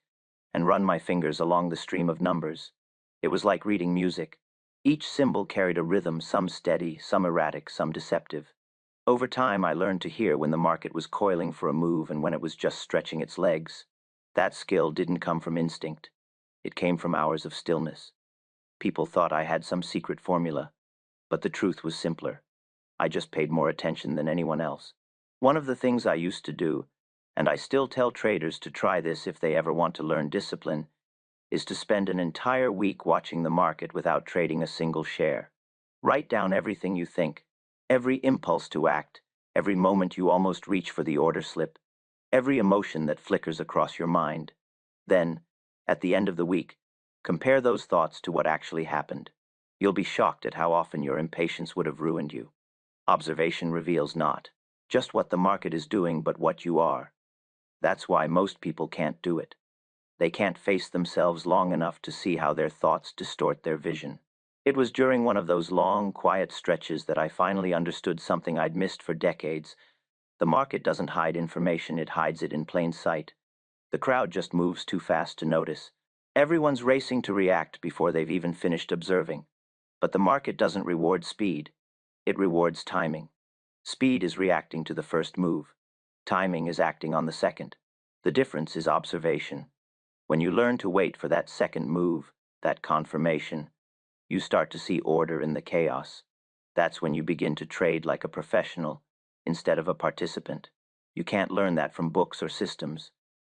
and run my fingers along the stream of numbers. It was like reading music. Each symbol carried a rhythm, some steady, some erratic, some deceptive. Over time, I learned to hear when the market was coiling for a move and when it was just stretching its legs. That skill didn't come from instinct. It came from hours of stillness. People thought I had some secret formula, but the truth was simpler. I just paid more attention than anyone else. One of the things I used to do, and I still tell traders to try this if they ever want to learn discipline, is to spend an entire week watching the market without trading a single share. Write down everything you think, every impulse to act, every moment you almost reach for the order slip, every emotion that flickers across your mind. Then, at the end of the week, compare those thoughts to what actually happened. You'll be shocked at how often your impatience would have ruined you. Observation reveals not just what the market is doing, but what you are. That's why most people can't do it. They can't face themselves long enough to see how their thoughts distort their vision. It was during one of those long, quiet stretches that I finally understood something I'd missed for decades. The market doesn't hide information, it hides it in plain sight. The crowd just moves too fast to notice. Everyone's racing to react before they've even finished observing. But the market doesn't reward speed. It rewards timing. Speed is reacting to the first move. Timing is acting on the second. The difference is observation. When you learn to wait for that second move, that confirmation, you start to see order in the chaos. That's when you begin to trade like a professional instead of a participant. You can't learn that from books or systems.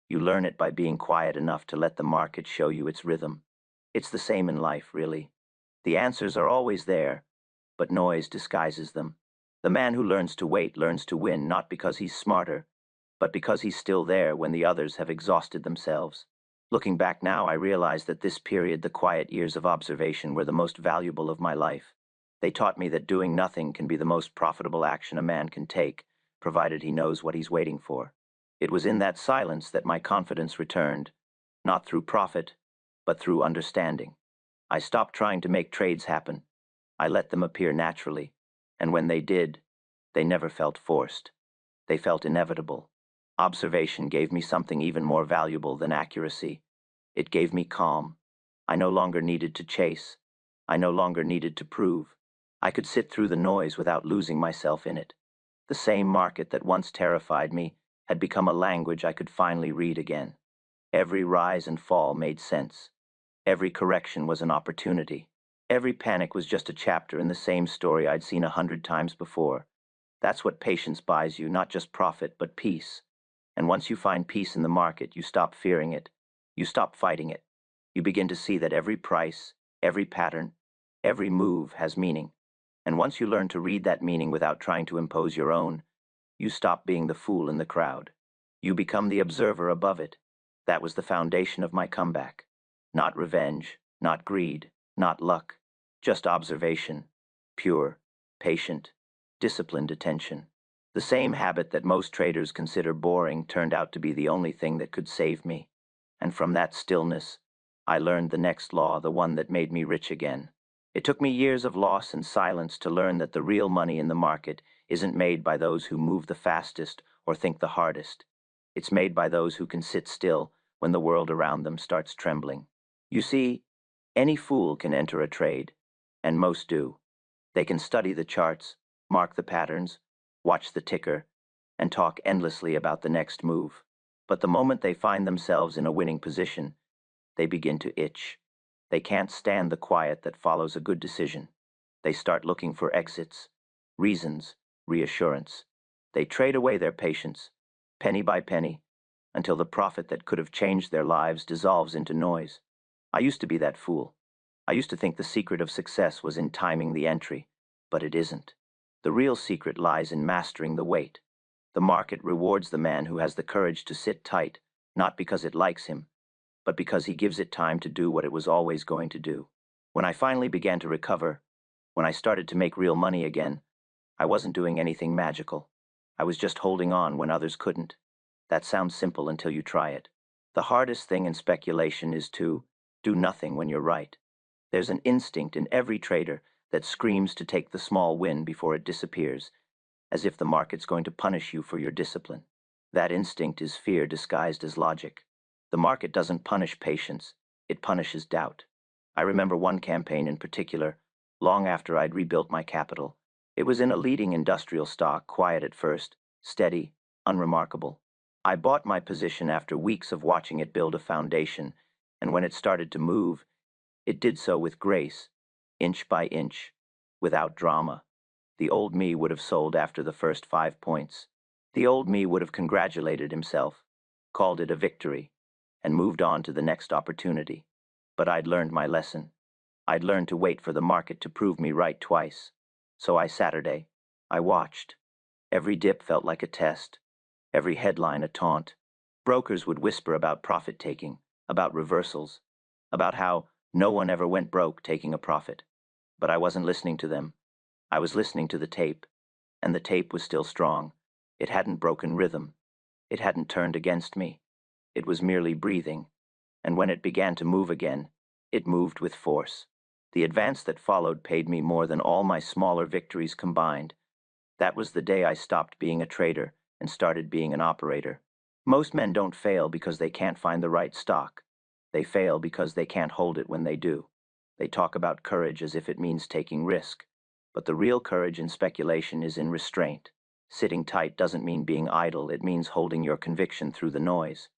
You learn it by being quiet enough to let the market show you its rhythm. It's the same in life, really. The answers are always there, but noise disguises them. The man who learns to wait learns to win, not because he's smarter, but because he's still there when the others have exhausted themselves. Looking back now, I realize that this period, the quiet years of observation, were the most valuable of my life. They taught me that doing nothing can be the most profitable action a man can take, provided he knows what he's waiting for. It was in that silence that my confidence returned, not through profit, but through understanding. I stopped trying to make trades happen. I let them appear naturally, and when they did, they never felt forced. They felt inevitable. Observation gave me something even more valuable than accuracy. It gave me calm. I no longer needed to chase. I no longer needed to prove. I could sit through the noise without losing myself in it. The same market that once terrified me had become a language I could finally read again. Every rise and fall made sense. Every correction was an opportunity. Every panic was just a chapter in the same story I'd seen 100 times before. That's what patience buys you, not just profit, but peace. And once you find peace in the market, you stop fearing it. You stop fighting it. You begin to see that every price, every pattern, every move has meaning. And once you learn to read that meaning without trying to impose your own, you stop being the fool in the crowd. You become the observer above it. That was the foundation of my comeback. Not revenge, not greed, not luck, just observation. Pure, patient, disciplined attention. The same habit that most traders consider boring turned out to be the only thing that could save me. And from that stillness, I learned the next law, the one that made me rich again. It took me years of loss and silence to learn that the real money in the market isn't made by those who move the fastest or think the hardest. It's made by those who can sit still when the world around them starts trembling. You see, any fool can enter a trade, and most do. They can study the charts, mark the patterns, watch the ticker, and talk endlessly about the next move. But the moment they find themselves in a winning position, they begin to itch. They can't stand the quiet that follows a good decision. They start looking for exits, reasons, reassurance. They trade away their patience, penny by penny, until the profit that could have changed their lives dissolves into noise. I used to be that fool. I used to think the secret of success was in timing the entry, but it isn't. The real secret lies in mastering the wait. The market rewards the man who has the courage to sit tight, not because it likes him, but because he gives it time to do what it was always going to do. When I finally began to recover, when I started to make real money again, I wasn't doing anything magical. I was just holding on when others couldn't. That sounds simple until you try it. The hardest thing in speculation is to do nothing when you're right. There's an instinct in every trader that screams to take the small win before it disappears, as if the market's going to punish you for your discipline. That instinct is fear disguised as logic. The market doesn't punish patience, it punishes doubt. I remember one campaign in particular, long after I'd rebuilt my capital. It was in a leading industrial stock, quiet at first, steady, unremarkable. I bought my position after weeks of watching it build a foundation, and when it started to move, it did so with grace, inch by inch, without drama. The old me would have sold after the first 5 points. The old me would have congratulated himself, called it a victory, and moved on to the next opportunity. But I'd learned my lesson. I'd learned to wait for the market to prove me right twice. So I watched. Every dip felt like a test, every headline a taunt. Brokers would whisper about profit-taking, about reversals, about how no one ever went broke taking a profit. But I wasn't listening to them. I was listening to the tape, and the tape was still strong. It hadn't broken rhythm. It hadn't turned against me. It was merely breathing, and when it began to move again, it moved with force. The advance that followed paid me more than all my smaller victories combined. That was the day I stopped being a trader and started being an operator. Most men don't fail because they can't find the right stock. They fail because they can't hold it when they do. They talk about courage as if it means taking risk. But the real courage in speculation is in restraint. Sitting tight doesn't mean being idle, it means holding your conviction through the noise.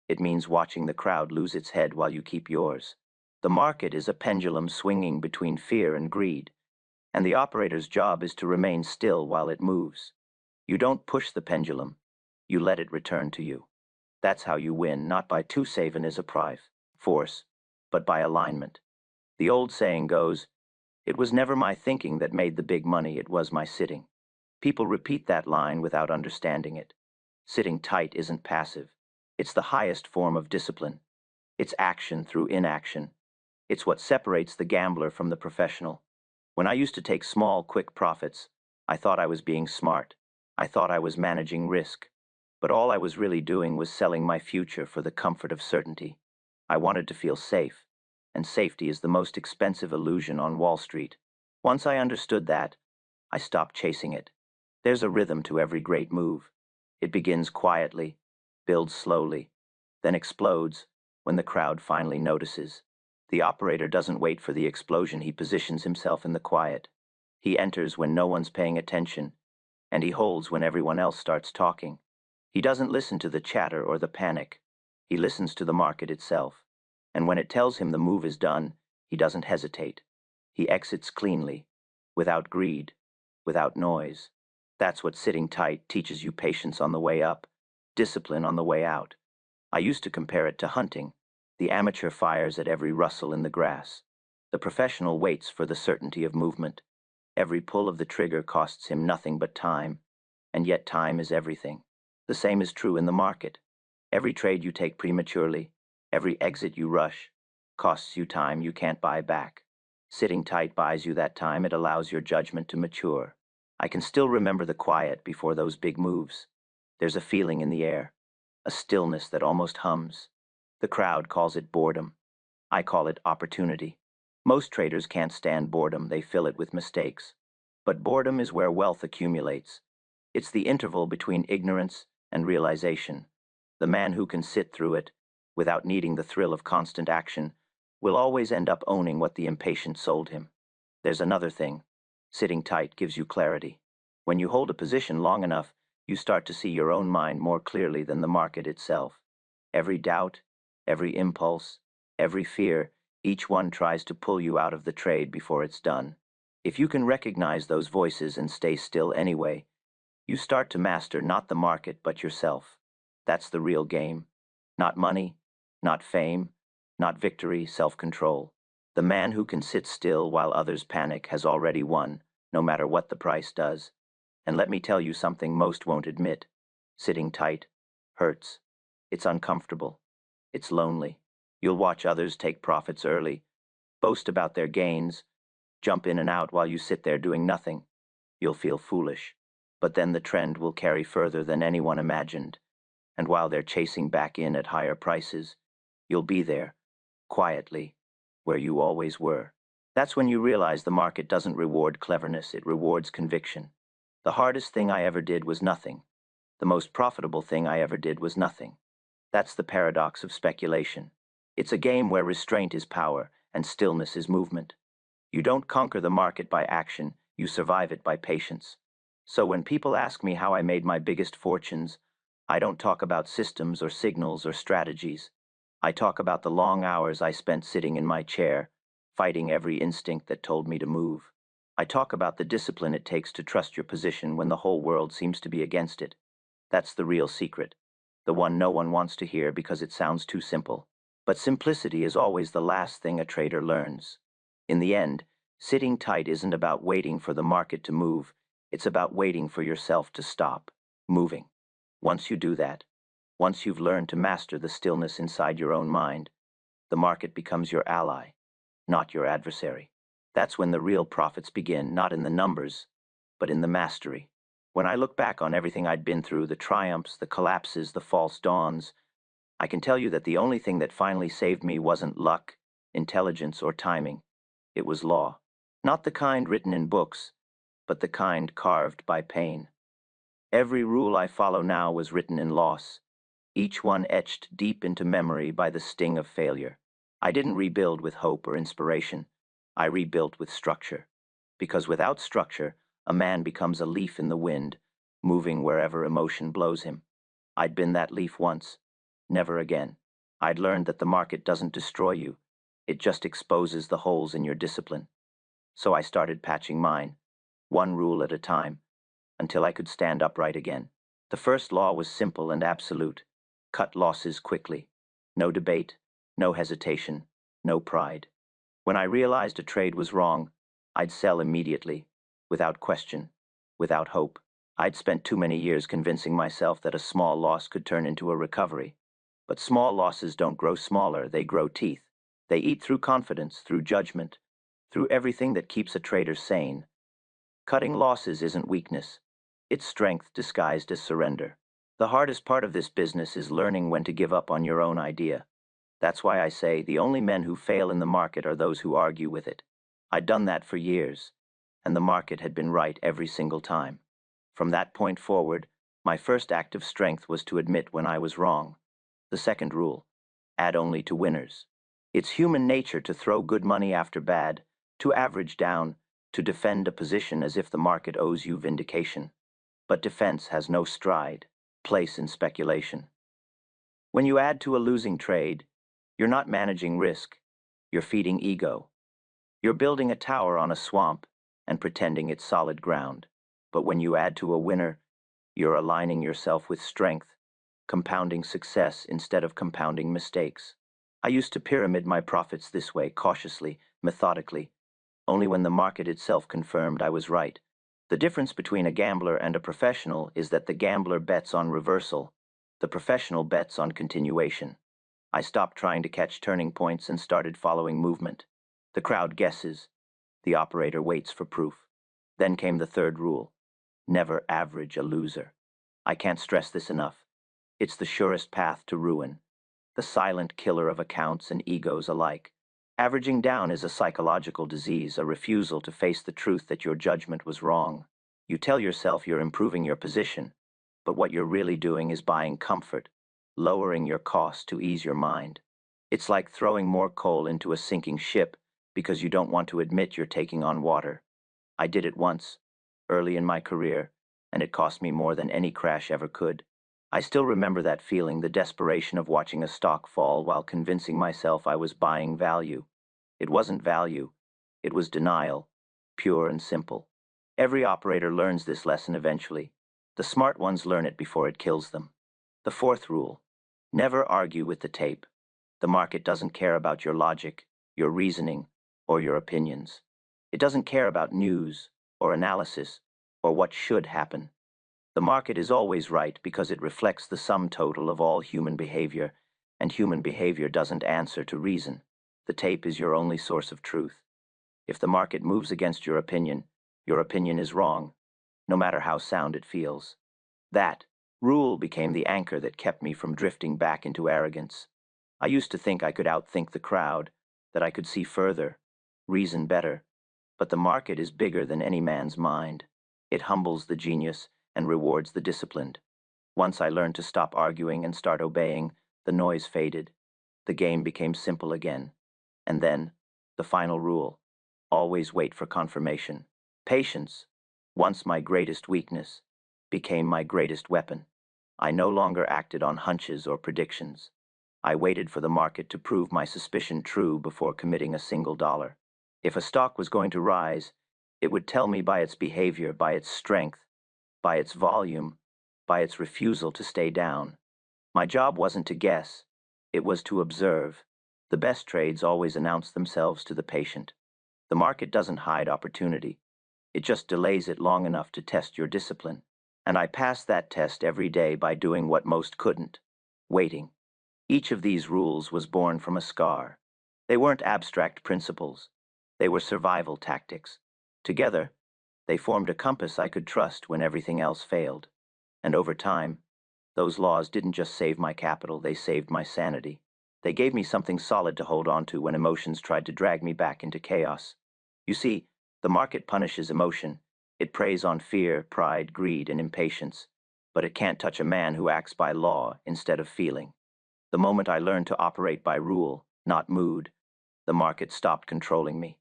It means watching the crowd lose its head while you keep yours. The market is a pendulum swinging between fear and greed, and the operator's job is to remain still while it moves. You don't push the pendulum, you let it return to you. That's how you win, not by too saving as a prize, force, but by alignment. The old saying goes, "It was never my thinking that made the big money, it was my sitting." People repeat that line without understanding it. Sitting tight isn't passive. It's the highest form of discipline. It's action through inaction. It's what separates the gambler from the professional. When I used to take small, quick profits, I thought I was being smart. I thought I was managing risk. But all I was really doing was selling my future for the comfort of certainty. I wanted to feel safe, and safety is the most expensive illusion on Wall Street. Once I understood that, I stopped chasing it. There's a rhythm to every great move. It begins quietly, builds slowly, then explodes when the crowd finally notices. The operator doesn't wait for the explosion, he positions himself in the quiet. He enters when no one's paying attention, and he holds when everyone else starts talking. He doesn't listen to the chatter or the panic. He listens to the market itself. And when it tells him the move is done, he doesn't hesitate. He exits cleanly, without greed, without noise. That's what sitting tight teaches you: patience on the way up, discipline on the way out. I used to compare it to hunting. The amateur fires at every rustle in the grass. The professional waits for the certainty of movement. Every pull of the trigger costs him nothing but time, and yet time is everything. The same is true in the market. Every trade you take prematurely, every exit you rush, costs you time you can't buy back. Sitting tight buys you that time, it allows your judgment to mature. I can still remember the quiet before those big moves. There's a feeling in the air, a stillness that almost hums. The crowd calls it boredom. I call it opportunity. Most traders can't stand boredom, they fill it with mistakes. But boredom is where wealth accumulates. It's the interval between ignorance and realization. The man who can sit through it, without needing the thrill of constant action, will always end up owning what the impatient sold him. There's another thing. Sitting tight gives you clarity. When you hold a position long enough, you start to see your own mind more clearly than the market itself. Every doubt, every impulse, every fear, each one tries to pull you out of the trade before it's done. If you can recognize those voices and stay still anyway, you start to master not the market but yourself. That's the real game. Not money, not fame, not victory, self-control. The man who can sit still while others panic has already won, no matter what the price does. And let me tell you something most won't admit. Sitting tight hurts. It's uncomfortable. It's lonely. You'll watch others take profits early, boast about their gains, jump in and out while you sit there doing nothing. You'll feel foolish. But then the trend will carry further than anyone imagined. And while they're chasing back in at higher prices, you'll be there, quietly, where you always were. That's when you realize the market doesn't reward cleverness, it rewards conviction. The hardest thing I ever did was nothing. The most profitable thing I ever did was nothing. That's the paradox of speculation. It's a game where restraint is power and stillness is movement. You don't conquer the market by action, you survive it by patience. So when people ask me how I made my biggest fortunes, I don't talk about systems or signals or strategies. I talk about the long hours I spent sitting in my chair, fighting every instinct that told me to move. I talk about the discipline it takes to trust your position when the whole world seems to be against it. That's the real secret, the one no one wants to hear because it sounds too simple. But simplicity is always the last thing a trader learns. In the end, sitting tight isn't about waiting for the market to move, it's about waiting for yourself to stop moving. Once you do that, once you've learned to master the stillness inside your own mind, the market becomes your ally, not your adversary. That's when the real profits begin, not in the numbers, but in the mastery. When I look back on everything I'd been through, the triumphs, the collapses, the false dawns, I can tell you that the only thing that finally saved me wasn't luck, intelligence, or timing. It was law. Not the kind written in books, but the kind carved by pain. Every rule I follow now was written in loss, each one etched deep into memory by the sting of failure. I didn't rebuild with hope or inspiration. I rebuilt with structure. Because without structure, a man becomes a leaf in the wind, moving wherever emotion blows him. I'd been that leaf once. Never again. I'd learned that the market doesn't destroy you. It just exposes the holes in your discipline. So I started patching mine, one rule at a time, until I could stand upright again. The first law was simple and absolute. Cut losses quickly. No debate, no hesitation, no pride. When I realized a trade was wrong, I'd sell immediately, without question, without hope. I'd spent too many years convincing myself that a small loss could turn into a recovery. But small losses don't grow smaller, they grow teeth. They eat through confidence, through judgment, through everything that keeps a trader sane. Cutting losses isn't weakness. It's strength disguised as surrender. The hardest part of this business is learning when to give up on your own idea. That's why I say the only men who fail in the market are those who argue with it. I'd done that for years, and the market had been right every single time. From that point forward, my first act of strength was to admit when I was wrong. The second rule, add only to winners. It's human nature to throw good money after bad, to average down, to defend a position as if the market owes you vindication. But defense has no stride, place in speculation. When you add to a losing trade, you're not managing risk, you're feeding ego. You're building a tower on a swamp and pretending it's solid ground. But when you add to a winner, you're aligning yourself with strength, compounding success instead of compounding mistakes. I used to pyramid my profits this way, cautiously, methodically, only when the market itself confirmed I was right. The difference between a gambler and a professional is that the gambler bets on reversal, the professional bets on continuation. I stopped trying to catch turning points and started following movement. The crowd guesses, the operator waits for proof. Then came the third rule, never average a loser. I can't stress this enough. It's the surest path to ruin, the silent killer of accounts and egos alike. Averaging down is a psychological disease, a refusal to face the truth that your judgment was wrong. You tell yourself you're improving your position, but what you're really doing is buying comfort, lowering your costs to ease your mind. It's like throwing more coal into a sinking ship because you don't want to admit you're taking on water. I did it once, early in my career, and it cost me more than any crash ever could. I still remember that feeling, the desperation of watching a stock fall while convincing myself I was buying value. It wasn't value, it was denial. pure and simple. Every operator learns this lesson eventually. The smart ones learn it before it kills them. The fourth rule: never argue with the tape. The market doesn't care about your logic, your reasoning, or your opinions. It doesn't care about news or analysis or what should happen. The market is always right because it reflects the sum total of all human behavior, and human behavior doesn't answer to reason. The tape is your only source of truth. If the market moves against your opinion is wrong, no matter how sound it feels. That rule became the anchor that kept me from drifting back into arrogance. I used to think I could outthink the crowd, that I could see further, reason better. But the market is bigger than any man's mind. It humbles the genius and rewards the disciplined. Once I learned to stop arguing and start obeying, the noise faded. The game became simple again. And then, the final rule: always wait for confirmation. Patience, once my greatest weakness, became my greatest weapon. I no longer acted on hunches or predictions. I waited for the market to prove my suspicion true before committing a single dollar. If a stock was going to rise, it would tell me by its behavior, by its strength, by its volume, by its refusal to stay down. My job wasn't to guess, it was to observe. The best trades always announce themselves to the patient. The market doesn't hide opportunity. It just delays it long enough to test your discipline. And I passed that test every day by doing what most couldn't: waiting. Each of these rules was born from a scar. They weren't abstract principles. They were survival tactics. Together, they formed a compass I could trust when everything else failed. And over time, those laws didn't just save my capital, they saved my sanity. They gave me something solid to hold on to when emotions tried to drag me back into chaos. You see, the market punishes emotion. It preys on fear, pride, greed, and impatience. But it can't touch a man who acts by law instead of feeling. The moment I learned to operate by rule, not mood, the market stopped controlling me.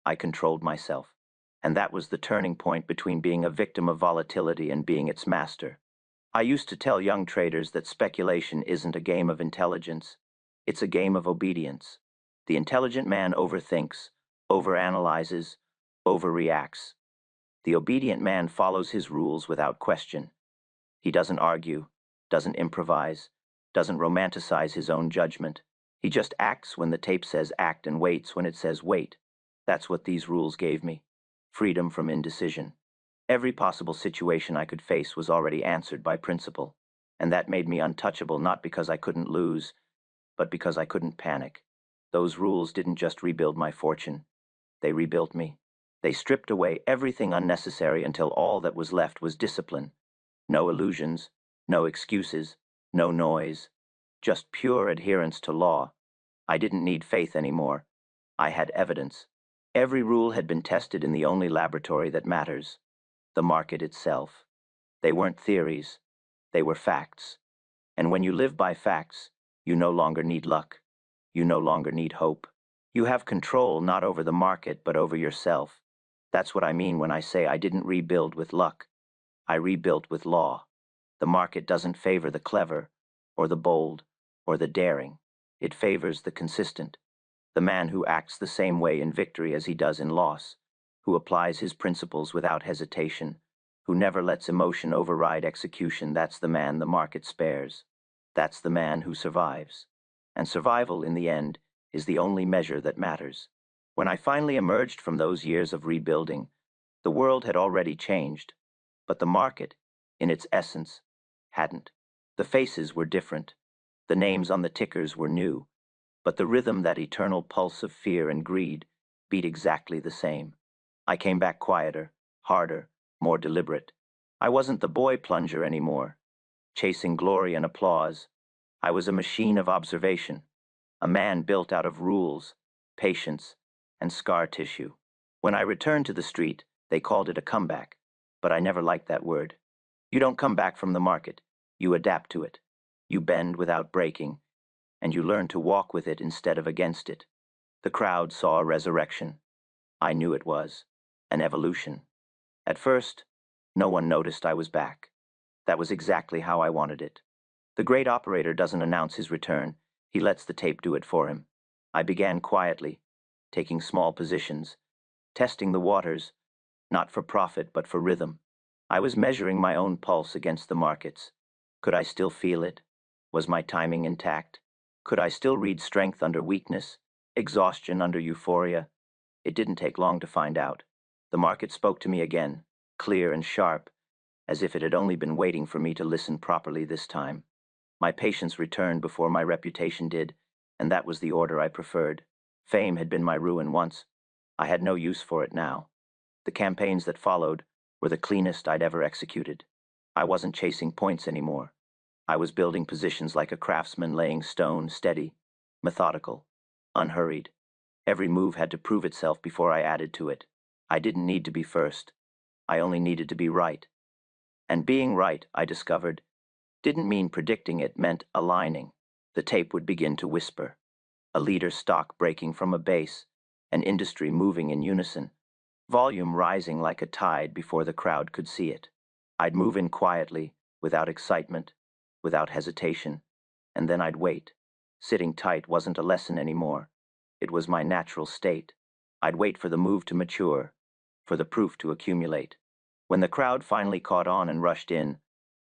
I controlled myself. And that was the turning point between being a victim of volatility and being its master. I used to tell young traders that speculation isn't a game of intelligence. It's a game of obedience. The intelligent man overthinks, overanalyzes, overreacts. The obedient man follows his rules without question. He doesn't argue, doesn't improvise, doesn't romanticize his own judgment. He just acts when the tape says act and waits when it says wait. That's what these rules gave me: freedom from indecision. Every possible situation I could face was already answered by principle, and that made me untouchable not because I couldn't lose, but because I couldn't panic. Those rules didn't just rebuild my fortune, they rebuilt me. They stripped away everything unnecessary until all that was left was discipline. No illusions, no excuses, no noise, just pure adherence to law. I didn't need faith anymore. I had evidence. Every rule had been tested in the only laboratory that matters: the market itself. They weren't theories, they were facts. And when you live by facts, you no longer need luck. You no longer need hope. You have control not over the market, but over yourself. That's what I mean when I say I didn't rebuild with luck. I rebuilt with law. The market doesn't favor the clever, or the bold, or the daring. It favors the consistent. The man who acts the same way in victory as he does in loss, who applies his principles without hesitation, who never lets emotion override execution, that's the man the market spares. That's the man who survives. And survival, in the end, is the only measure that matters. When I finally emerged from those years of rebuilding, the world had already changed, but the market, in its essence, hadn't. The faces were different. The names on the tickers were new. But the rhythm, that eternal pulse of fear and greed, beat exactly the same. I came back quieter, harder, more deliberate. I wasn't the boy plunger anymore, chasing glory and applause. I was a machine of observation, a man built out of rules, patience, and scar tissue. When I returned to the street, they called it a comeback, but I never liked that word. You don't come back from the market, you adapt to it. You bend without breaking, and you learn to walk with it instead of against it. The crowd saw a resurrection. I knew it was an evolution. At first, no one noticed I was back. That was exactly how I wanted it. The great operator doesn't announce his return. He lets the tape do it for him. I began quietly, taking small positions, testing the waters, not for profit, but for rhythm. I was measuring my own pulse against the market's. Could I still feel it? Was my timing intact? Could I still read strength under weakness, exhaustion under euphoria? It didn't take long to find out. The market spoke to me again, clear and sharp, as if it had only been waiting for me to listen properly this time. My patience returned before my reputation did, and that was the order I preferred. Fame had been my ruin once. I had no use for it now. The campaigns that followed were the cleanest I'd ever executed. I wasn't chasing points anymore. I was building positions like a craftsman laying stone, steady, methodical, unhurried. Every move had to prove itself before I added to it. I didn't need to be first. I only needed to be right. And being right, I discovered, didn't mean predicting, it meant aligning. The tape would begin to whisper. A leader's stock breaking from a base, an industry moving in unison, volume rising like a tide before the crowd could see it. I'd move in quietly, without excitement, without hesitation, and then I'd wait. Sitting tight wasn't a lesson anymore. It was my natural state. I'd wait for the move to mature, for the proof to accumulate. When the crowd finally caught on and rushed in,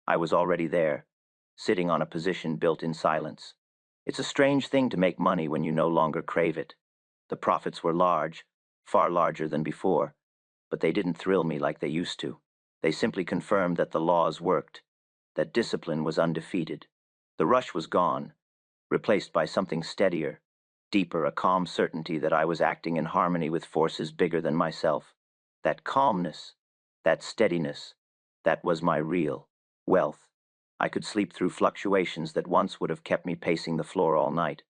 I was already there, sitting on a position built in silence. It's a strange thing to make money when you no longer crave it. The profits were large, far larger than before, but they didn't thrill me like they used to. They simply confirmed that the laws worked, that discipline was undefeated. The rush was gone, replaced by something steadier, deeper, a calm certainty that I was acting in harmony with forces bigger than myself. That calmness, that steadiness, that was my real wealth. I could sleep through fluctuations that once would have kept me pacing the floor all night.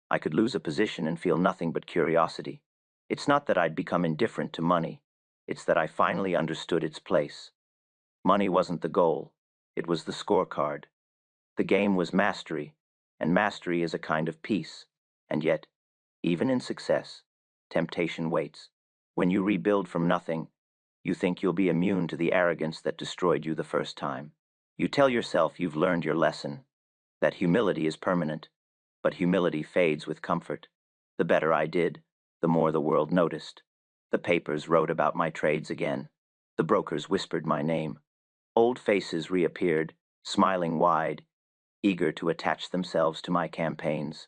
I could lose a position and feel nothing but curiosity. It's not that I'd become indifferent to money. It's that I finally understood its place. Money wasn't the goal. It was the scorecard. The game was mastery, and mastery is a kind of peace. And yet, even in success, temptation waits. When you rebuild from nothing, you think you'll be immune to the arrogance that destroyed you the first time. You tell yourself you've learned your lesson, that humility is permanent, but humility fades with comfort. The better I did, the more the world noticed. The papers wrote about my trades again. The brokers whispered my name. Old faces reappeared, smiling wide, eager to attach themselves to my campaigns.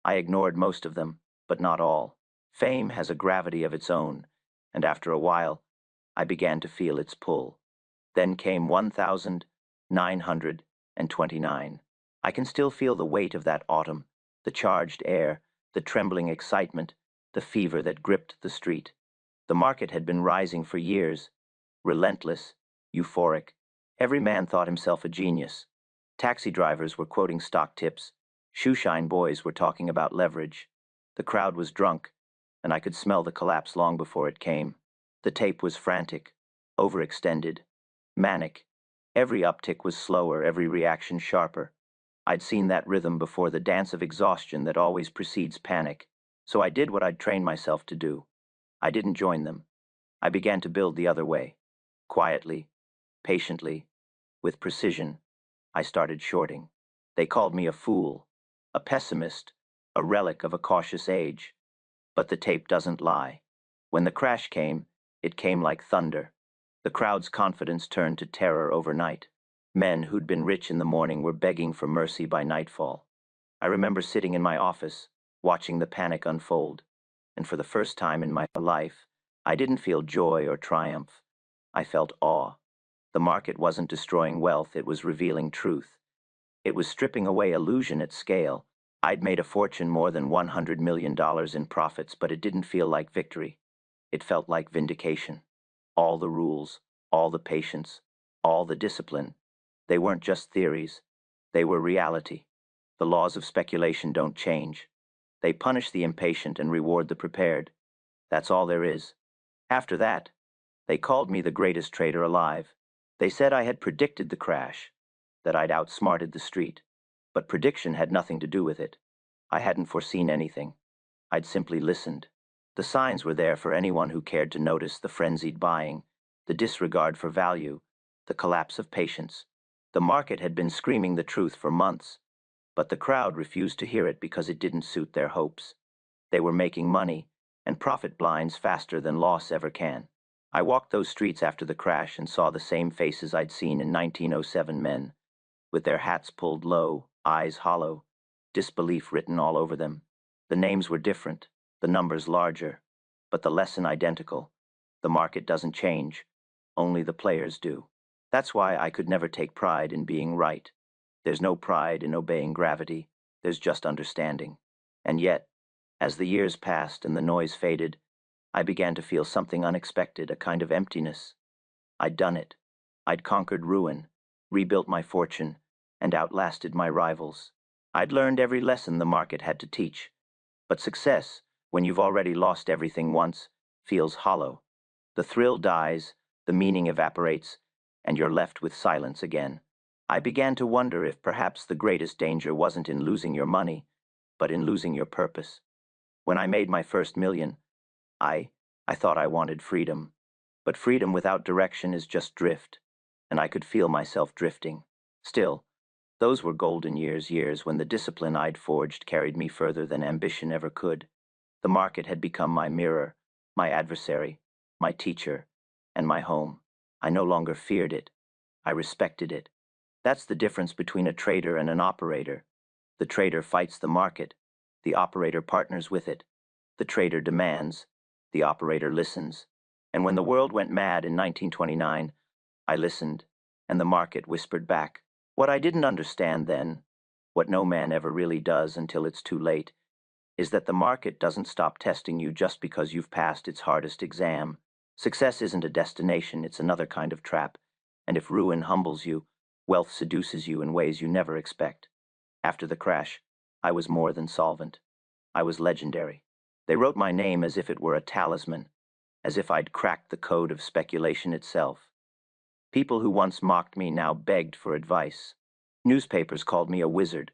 I ignored most of them, but not all. Fame has a gravity of its own, and after a while, I began to feel its pull. Then came 1,929. I can still feel the weight of that autumn, the charged air, the trembling excitement, the fever that gripped the street. The market had been rising for years, relentless, euphoric. Every man thought himself a genius. Taxi drivers were quoting stock tips. Shoeshine boys were talking about leverage. The crowd was drunk, and I could smell the collapse long before it came. The tape was frantic, overextended, manic. Every uptick was slower, every reaction sharper. I'd seen that rhythm before, the dance of exhaustion that always precedes panic. So I did what I'd trained myself to do. I didn't join them. I began to build the other way. Quietly, patiently, with precision, I started shorting. They called me a fool, a pessimist, a relic of a cautious age. But the tape doesn't lie. When the crash came, it came like thunder. The crowd's confidence turned to terror overnight. Men who'd been rich in the morning were begging for mercy by nightfall. I remember sitting in my office, watching the panic unfold, and for the first time in my life, I didn't feel joy or triumph. I felt awe. The market wasn't destroying wealth, it was revealing truth. It was stripping away illusion at scale. I'd made a fortune, more than $100 million in profits, but it didn't feel like victory. It felt like vindication. All the rules, all the patience, all the discipline, they weren't just theories. They were reality. The laws of speculation don't change. They punish the impatient and reward the prepared. That's all there is. After that, they called me the greatest trader alive. They said I had predicted the crash, that I'd outsmarted the street. But prediction had nothing to do with it. I hadn't foreseen anything. I'd simply listened. The signs were there for anyone who cared to notice: the frenzied buying, the disregard for value, the collapse of patience. The market had been screaming the truth for months, but the crowd refused to hear it because it didn't suit their hopes. They were making money, and profit blinds faster than loss ever can. I walked those streets after the crash and saw the same faces I'd seen in 1907 men, with their hats pulled low, eyes hollow, disbelief written all over them. The names were different, the numbers larger, but the lesson identical. The market doesn't change, only the players do. That's why I could never take pride in being right. There's no pride in obeying gravity, there's just understanding. And yet, as the years passed and the noise faded, I began to feel something unexpected, a kind of emptiness. I'd done it. I'd conquered ruin, rebuilt my fortune, and outlasted my rivals. I'd learned every lesson the market had to teach. But success, when you've already lost everything once, feels hollow. The thrill dies, the meaning evaporates, and you're left with silence again. I began to wonder if perhaps the greatest danger wasn't in losing your money, but in losing your purpose. When I made my first million, I thought I wanted freedom. But freedom without direction is just drift, and I could feel myself drifting. Still, those were golden years when the discipline I'd forged carried me further than ambition ever could. The market had become my mirror, my adversary, my teacher, and my home. I no longer feared it. I respected it. That's the difference between a trader and an operator. The trader fights the market. The operator partners with it. The trader demands. The operator listens. And when the world went mad in 1929, I listened, and the market whispered back. What I didn't understand then, what no man ever really does until it's too late, is that the market doesn't stop testing you just because you've passed its hardest exam. Success isn't a destination, it's another kind of trap. And if ruin humbles you, wealth seduces you in ways you never expect. After the crash, I was more than solvent. I was legendary. They wrote my name as if it were a talisman, as if I'd cracked the code of speculation itself. People who once mocked me now begged for advice. Newspapers called me a wizard.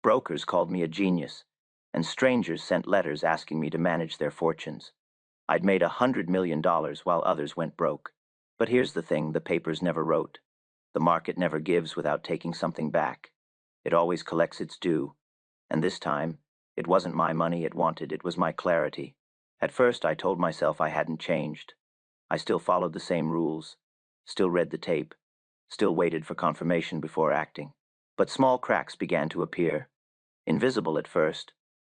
Brokers called me a genius. And strangers sent letters asking me to manage their fortunes. I'd made $100 million while others went broke. But here's the thing the papers never wrote. The market never gives without taking something back. It always collects its due. And this time, it wasn't my money it wanted, it was my clarity. At first, I told myself I hadn't changed. I still followed the same rules, still read the tape, still waited for confirmation before acting. But small cracks began to appear. Invisible at first,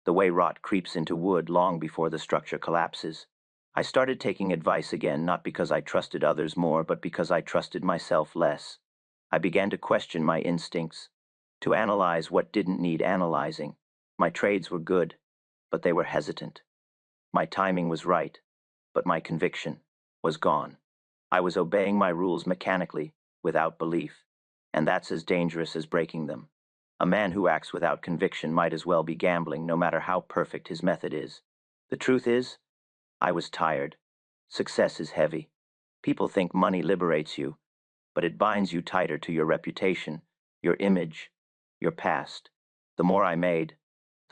the way rot creeps into wood long before the structure collapses. I started taking advice again, not because I trusted others more, but because I trusted myself less. I began to question my instincts, to analyze what didn't need analyzing. My trades were good, but they were hesitant. My timing was right, but my conviction was gone. I was obeying my rules mechanically, without belief, and that's as dangerous as breaking them. A man who acts without conviction might as well be gambling, no matter how perfect his method is. The truth is, I was tired. Success is heavy. People think money liberates you, but it binds you tighter to your reputation, your image, your past. The more I made,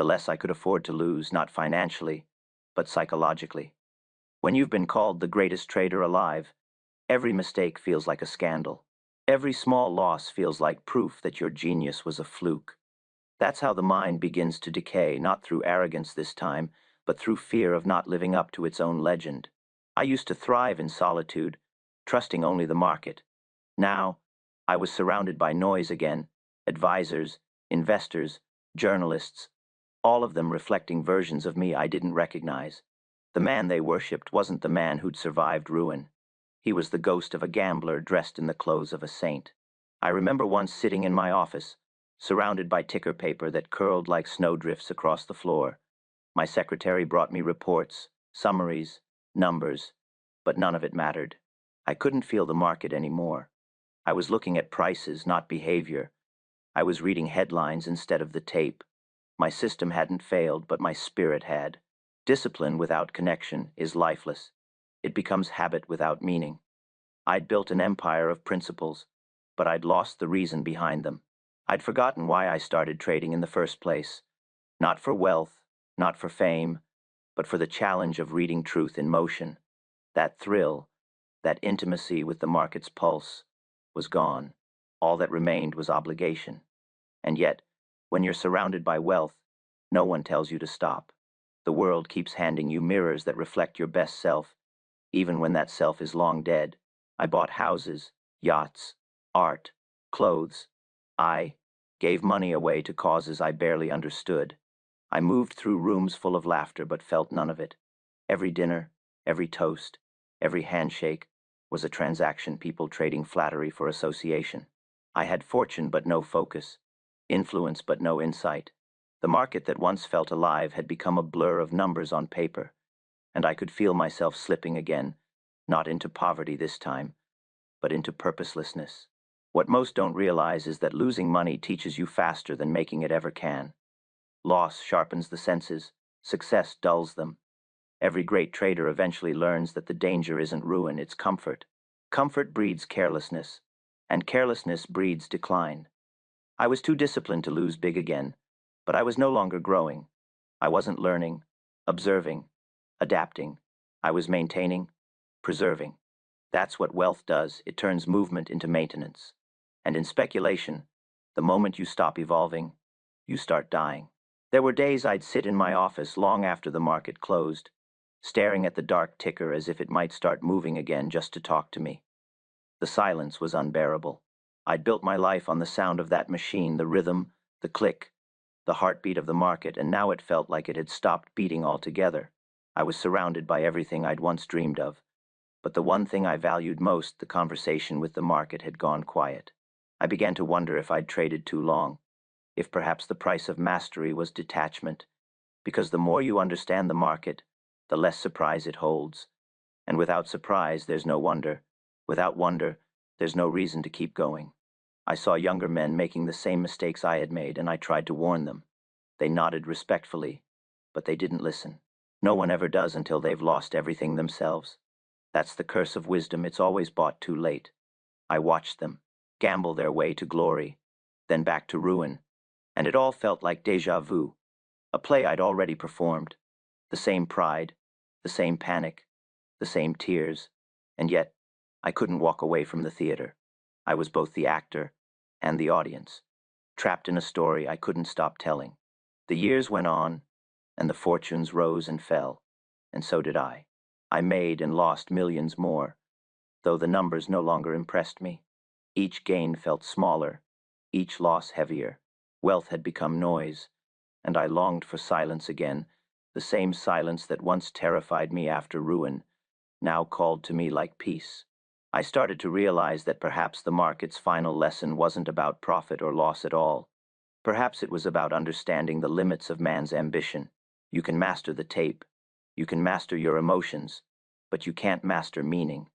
the less I could afford to lose, not financially, but psychologically. When you've been called the greatest trader alive, every mistake feels like a scandal. Every small loss feels like proof that your genius was a fluke. That's how the mind begins to decay, not through arrogance this time, but through fear of not living up to its own legend. I used to thrive in solitude, trusting only the market. Now, I was surrounded by noise again, advisors, investors, journalists, all of them reflecting versions of me I didn't recognize. The man they worshipped wasn't the man who'd survived ruin. He was the ghost of a gambler dressed in the clothes of a saint. I remember once sitting in my office, surrounded by ticker paper that curled like snowdrifts across the floor. My secretary brought me reports, summaries, numbers, but none of it mattered. I couldn't feel the market anymore. I was looking at prices, not behavior. I was reading headlines instead of the tape. My system hadn't failed, but my spirit had. Discipline without connection is lifeless. It becomes habit without meaning. I'd built an empire of principles, but I'd lost the reason behind them. I'd forgotten why I started trading in the first place. Not for wealth, not for fame, but for the challenge of reading truth in motion. That thrill, that intimacy with the market's pulse, was gone. All that remained was obligation. And yet, when you're surrounded by wealth, no one tells you to stop. The world keeps handing you mirrors that reflect your best self, even when that self is long dead. I bought houses, yachts, art, clothes. I gave money away to causes I barely understood. I moved through rooms full of laughter but felt none of it. Every dinner, every toast, every handshake was a transaction, people trading flattery for association. I had fortune but no focus, influence but no insight. The market that once felt alive had become a blur of numbers on paper, and I could feel myself slipping again, not into poverty this time, but into purposelessness. What most don't realize is that losing money teaches you faster than making it ever can. Loss sharpens the senses, success dulls them. Every great trader eventually learns that the danger isn't ruin, it's comfort. Comfort breeds carelessness, and carelessness breeds decline. I was too disciplined to lose big again, but I was no longer growing. I wasn't learning, observing, adapting. I was maintaining, preserving. That's what wealth does. It turns movement into maintenance. And in speculation, the moment you stop evolving, you start dying. There were days I'd sit in my office long after the market closed, staring at the dark ticker as if it might start moving again just to talk to me. The silence was unbearable. I'd built my life on the sound of that machine, the rhythm, the click, the heartbeat of the market, and now it felt like it had stopped beating altogether. I was surrounded by everything I'd once dreamed of, but the one thing I valued most, the conversation with the market, had gone quiet. I began to wonder if I'd traded too long, if perhaps the price of mastery was detachment, because the more you understand the market, the less surprise it holds. And without surprise, there's no wonder. Without wonder, there's no reason to keep going. I saw younger men making the same mistakes I had made, and I tried to warn them. They nodded respectfully, but they didn't listen. No one ever does until they've lost everything themselves. That's the curse of wisdom. It's always bought too late. I watched them gamble their way to glory, then back to ruin, and it all felt like déjà vu, a play I'd already performed. The same pride, the same panic, the same tears, and yet I couldn't walk away from the theater. I was both the actor and the audience, trapped in a story I couldn't stop telling. The years went on, and the fortunes rose and fell, and so did I. I made and lost millions more, though the numbers no longer impressed me. Each gain felt smaller, each loss heavier. Wealth had become noise, and I longed for silence again, the same silence that once terrified me after ruin, now called to me like peace. I started to realize that perhaps the market's final lesson wasn't about profit or loss at all. Perhaps it was about understanding the limits of man's ambition. You can master the tape, you can master your emotions, but you can't master meaning.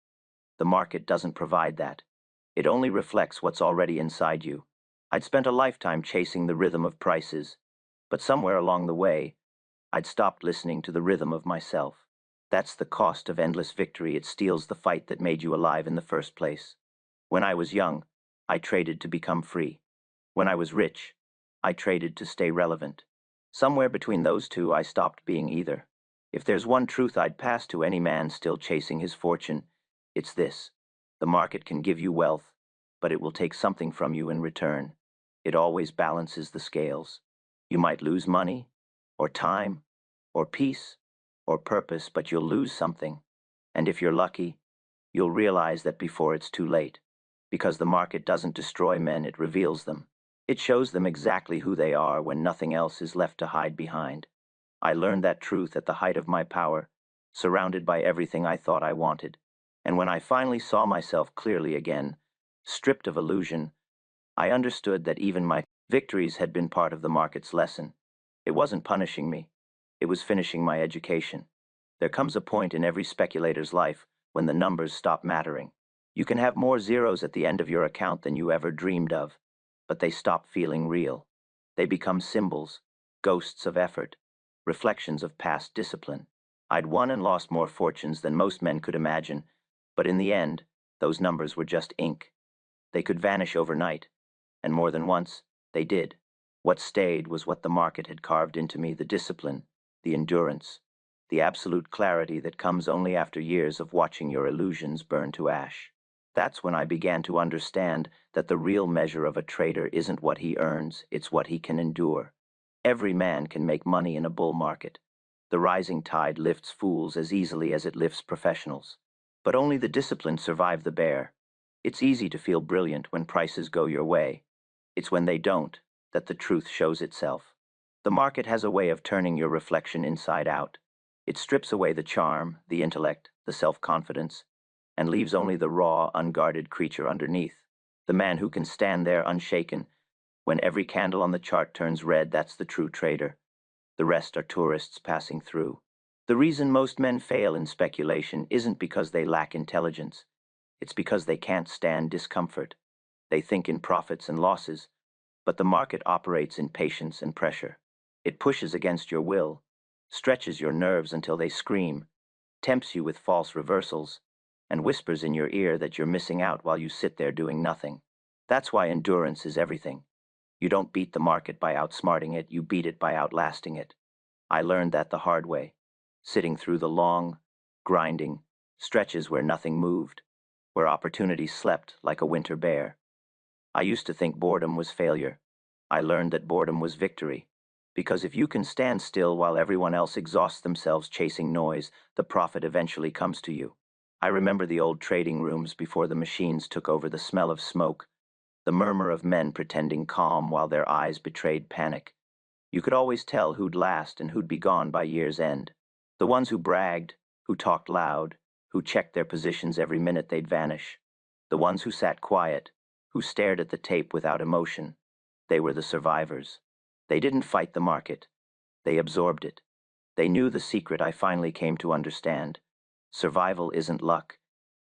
The market doesn't provide that. It only reflects what's already inside you. I'd spent a lifetime chasing the rhythm of prices, but somewhere along the way, I'd stopped listening to the rhythm of myself. That's the cost of endless victory. It steals the fight that made you alive in the first place. When I was young, I traded to become free. When I was rich, I traded to stay relevant. Somewhere between those two, I stopped being either. If there's one truth I'd pass to any man still chasing his fortune, it's this. The market can give you wealth, but it will take something from you in return. It always balances the scales. You might lose money, or time, or peace, or purpose, but you'll lose something. And if you're lucky, you'll realize that before it's too late. Because the market doesn't destroy men, it reveals them. It shows them exactly who they are when nothing else is left to hide behind. I learned that truth at the height of my power, surrounded by everything I thought I wanted. And when I finally saw myself clearly again, stripped of illusion, I understood that even my victories had been part of the market's lesson. It wasn't punishing me. It was finishing my education. There comes a point in every speculator's life when the numbers stop mattering. You can have more zeros at the end of your account than you ever dreamed of, but they stop feeling real. They become symbols, ghosts of effort, reflections of past discipline. I'd won and lost more fortunes than most men could imagine, but in the end, those numbers were just ink. They could vanish overnight, and more than once, they did. What stayed was what the market had carved into me, the discipline, the endurance, the absolute clarity that comes only after years of watching your illusions burn to ash. That's when I began to understand that the real measure of a trader isn't what he earns, it's what he can endure. Every man can make money in a bull market. The rising tide lifts fools as easily as it lifts professionals. But only the disciplined survive the bear. It's easy to feel brilliant when prices go your way. It's when they don't that the truth shows itself. The market has a way of turning your reflection inside out. It strips away the charm, the intellect, the self-confidence, and leaves only the raw, unguarded creature underneath. The man who can stand there unshaken when every candle on the chart turns red, that's the true trader. The rest are tourists passing through. The reason most men fail in speculation isn't because they lack intelligence. It's because they can't stand discomfort. They think in profits and losses, but the market operates in patience and pressure. It pushes against your will, stretches your nerves until they scream, tempts you with false reversals, and whispers in your ear that you're missing out while you sit there doing nothing. That's why endurance is everything. You don't beat the market by outsmarting it, you beat it by outlasting it. I learned that the hard way, sitting through the long, grinding stretches where nothing moved, where opportunity slept like a winter bear. I used to think boredom was failure. I learned that boredom was victory. Because if you can stand still while everyone else exhausts themselves chasing noise, the profit eventually comes to you. I remember the old trading rooms before the machines took over, the smell of smoke, the murmur of men pretending calm while their eyes betrayed panic. You could always tell who'd last and who'd be gone by year's end. The ones who bragged, who talked loud, who checked their positions every minute they'd vanish. The ones who sat quiet, who stared at the tape without emotion. They were the survivors. They didn't fight the market. They absorbed it. They knew the secret I finally came to understand. Survival isn't luck.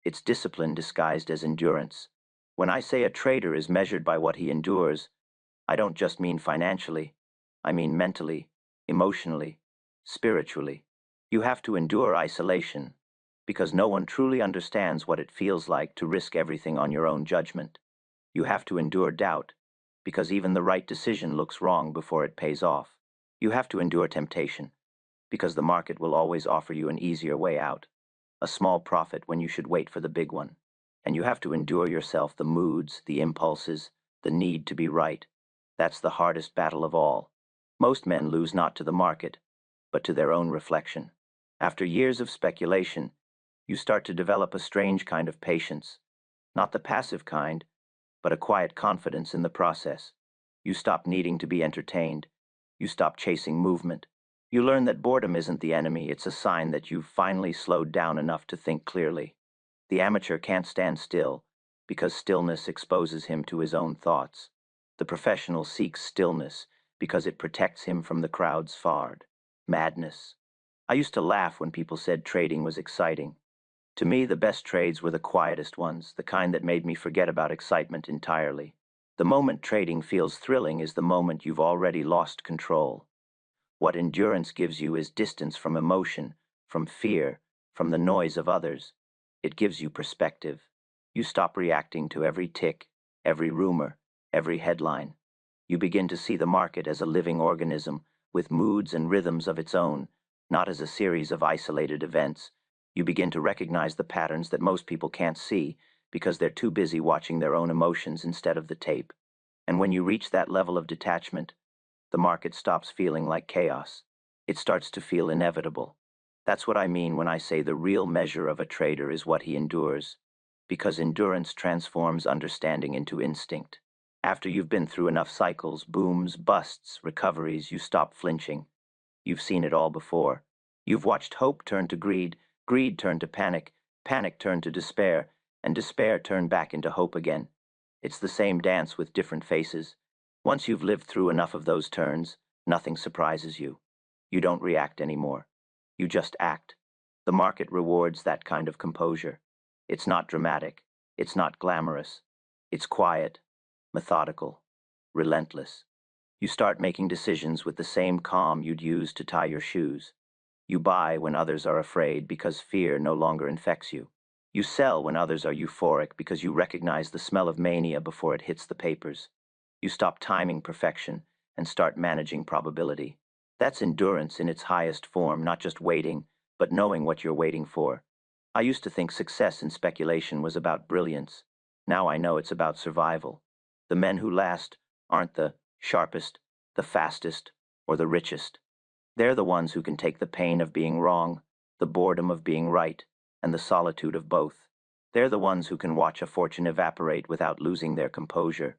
It's discipline disguised as endurance. When I say a trader is measured by what he endures, I don't just mean financially. I mean mentally, emotionally, spiritually. You have to endure isolation, because no one truly understands what it feels like to risk everything on your own judgment. You have to endure doubt, because even the right decision looks wrong before it pays off. You have to endure temptation, because the market will always offer you an easier way out, a small profit when you should wait for the big one. And you have to endure yourself the moods, the impulses, the need to be right. That's the hardest battle of all. Most men lose not to the market, but to their own reflection. After years of speculation, you start to develop a strange kind of patience, not the passive kind, but a quiet confidence in the process. You stop needing to be entertained. You stop chasing movement. You learn that boredom isn't the enemy, it's a sign that you've finally slowed down enough to think clearly. The amateur can't stand still, because stillness exposes him to his own thoughts. The professional seeks stillness, because it protects him from the crowd's fard. Madness. I used to laugh when people said trading was exciting. To me, the best trades were the quietest ones, the kind that made me forget about excitement entirely. The moment trading feels thrilling is the moment you've already lost control. What endurance gives you is distance from emotion, from fear, from the noise of others. It gives you perspective. You stop reacting to every tick, every rumor, every headline. You begin to see the market as a living organism with moods and rhythms of its own, not as a series of isolated events. You begin to recognize the patterns that most people can't see because they're too busy watching their own emotions instead of the tape. And when you reach that level of detachment, the market stops feeling like chaos. It starts to feel inevitable. That's what I mean when I say the real measure of a trader is what he endures, because endurance transforms understanding into instinct. After you've been through enough cycles, booms, busts, recoveries, you stop flinching. You've seen it all before. You've watched hope turn to greed, greed turn to panic, panic turn to despair, and despair turn back into hope again. It's the same dance with different faces. Once you've lived through enough of those turns, nothing surprises you. You don't react anymore. You just act. The market rewards that kind of composure. It's not dramatic. It's not glamorous. It's quiet, methodical, relentless. You start making decisions with the same calm you'd use to tie your shoes. You buy when others are afraid because fear no longer infects you. You sell when others are euphoric because you recognize the smell of mania before it hits the papers. You stop timing perfection and start managing probability. That's endurance in its highest form, not just waiting, but knowing what you're waiting for. I used to think success in speculation was about brilliance. Now I know it's about survival. The men who last aren't the sharpest, the fastest, or the richest. They're the ones who can take the pain of being wrong, the boredom of being right, and the solitude of both. They're the ones who can watch a fortune evaporate without losing their composure,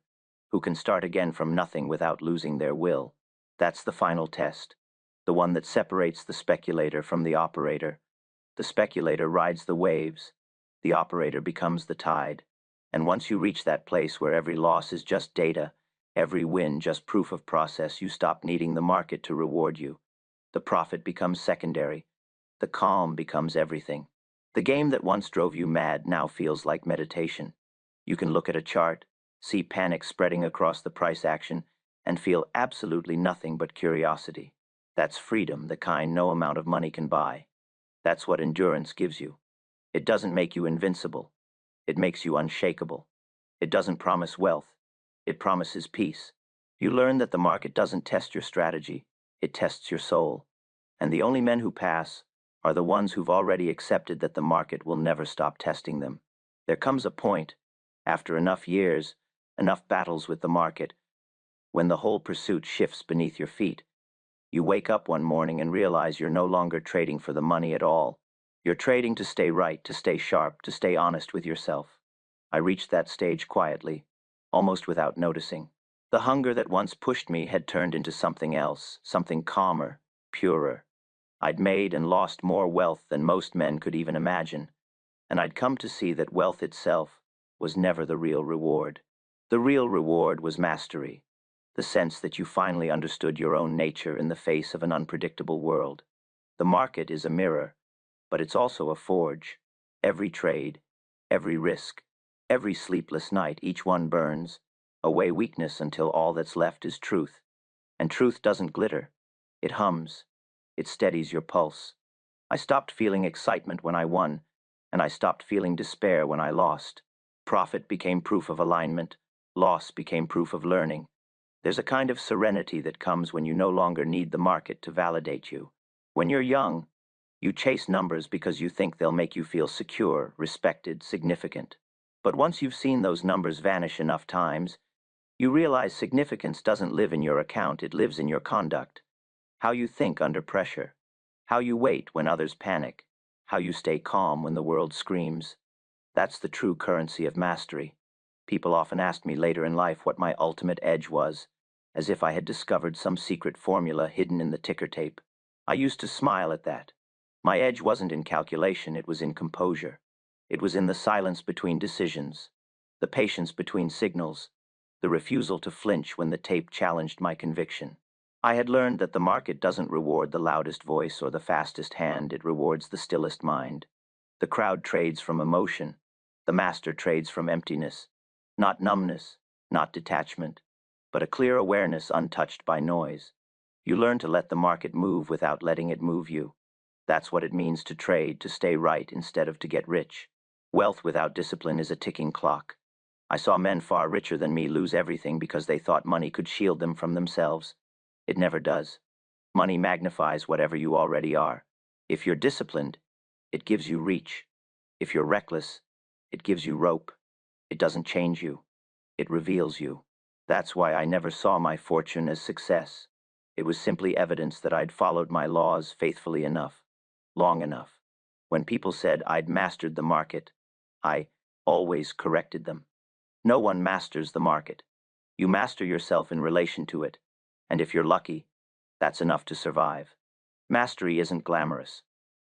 who can start again from nothing without losing their will. That's the final test, the one that separates the speculator from the operator. The speculator rides the waves, the operator becomes the tide. And once you reach that place where every loss is just data, every win just proof of process, you stop needing the market to reward you. The profit becomes secondary. The calm becomes everything. The game that once drove you mad now feels like meditation. You can look at a chart, see panic spreading across the price action, and feel absolutely nothing but curiosity. That's freedom, the kind no amount of money can buy. That's what endurance gives you. It doesn't make you invincible. It makes you unshakable. It doesn't promise wealth. It promises peace. You learn that the market doesn't test your strategy. It tests your soul. And the only men who pass are the ones who've already accepted that the market will never stop testing them. There comes a point, after enough years, enough battles with the market, when the whole pursuit shifts beneath your feet. You wake up one morning and realize you're no longer trading for the money at all. You're trading to stay right, to stay sharp, to stay honest with yourself. I reached that stage quietly, almost without noticing. The hunger that once pushed me had turned into something else, something calmer, purer. I'd made and lost more wealth than most men could even imagine, and I'd come to see that wealth itself was never the real reward. The real reward was mastery, the sense that you finally understood your own nature in the face of an unpredictable world. The market is a mirror, but it's also a forge. Every trade, every risk, every sleepless night, each one burns away weakness until all that's left is truth. And truth doesn't glitter. It hums. It steadies your pulse. I stopped feeling excitement when I won, and I stopped feeling despair when I lost. Profit became proof of alignment. Loss became proof of learning. There's a kind of serenity that comes when you no longer need the market to validate you. When you're young, you chase numbers because you think they'll make you feel secure, respected, significant. But once you've seen those numbers vanish enough times, you realize significance doesn't live in your account, it lives in your conduct. How you think under pressure, how you wait when others panic, how you stay calm when the world screams. That's the true currency of mastery. People often asked me later in life what my ultimate edge was, as if I had discovered some secret formula hidden in the ticker tape. I used to smile at that. My edge wasn't in calculation, it was in composure. It was in the silence between decisions, the patience between signals, the refusal to flinch when the tape challenged my conviction. I had learned that the market doesn't reward the loudest voice or the fastest hand, it rewards the stillest mind. The crowd trades from emotion, the master trades from emptiness, not numbness, not detachment, but a clear awareness untouched by noise. You learn to let the market move without letting it move you. That's what it means to trade, to stay right instead of to get rich. Wealth without discipline is a ticking clock. I saw men far richer than me lose everything because they thought money could shield them from themselves. It never does. Money magnifies whatever you already are. If you're disciplined, it gives you reach. If you're reckless, it gives you rope. It doesn't change you. It reveals you. That's why I never saw my fortune as success. It was simply evidence that I'd followed my laws faithfully enough, long enough. When people said I'd mastered the market, I always corrected them. No one masters the market. You master yourself in relation to it, and if you're lucky, that's enough to survive. Mastery isn't glamorous.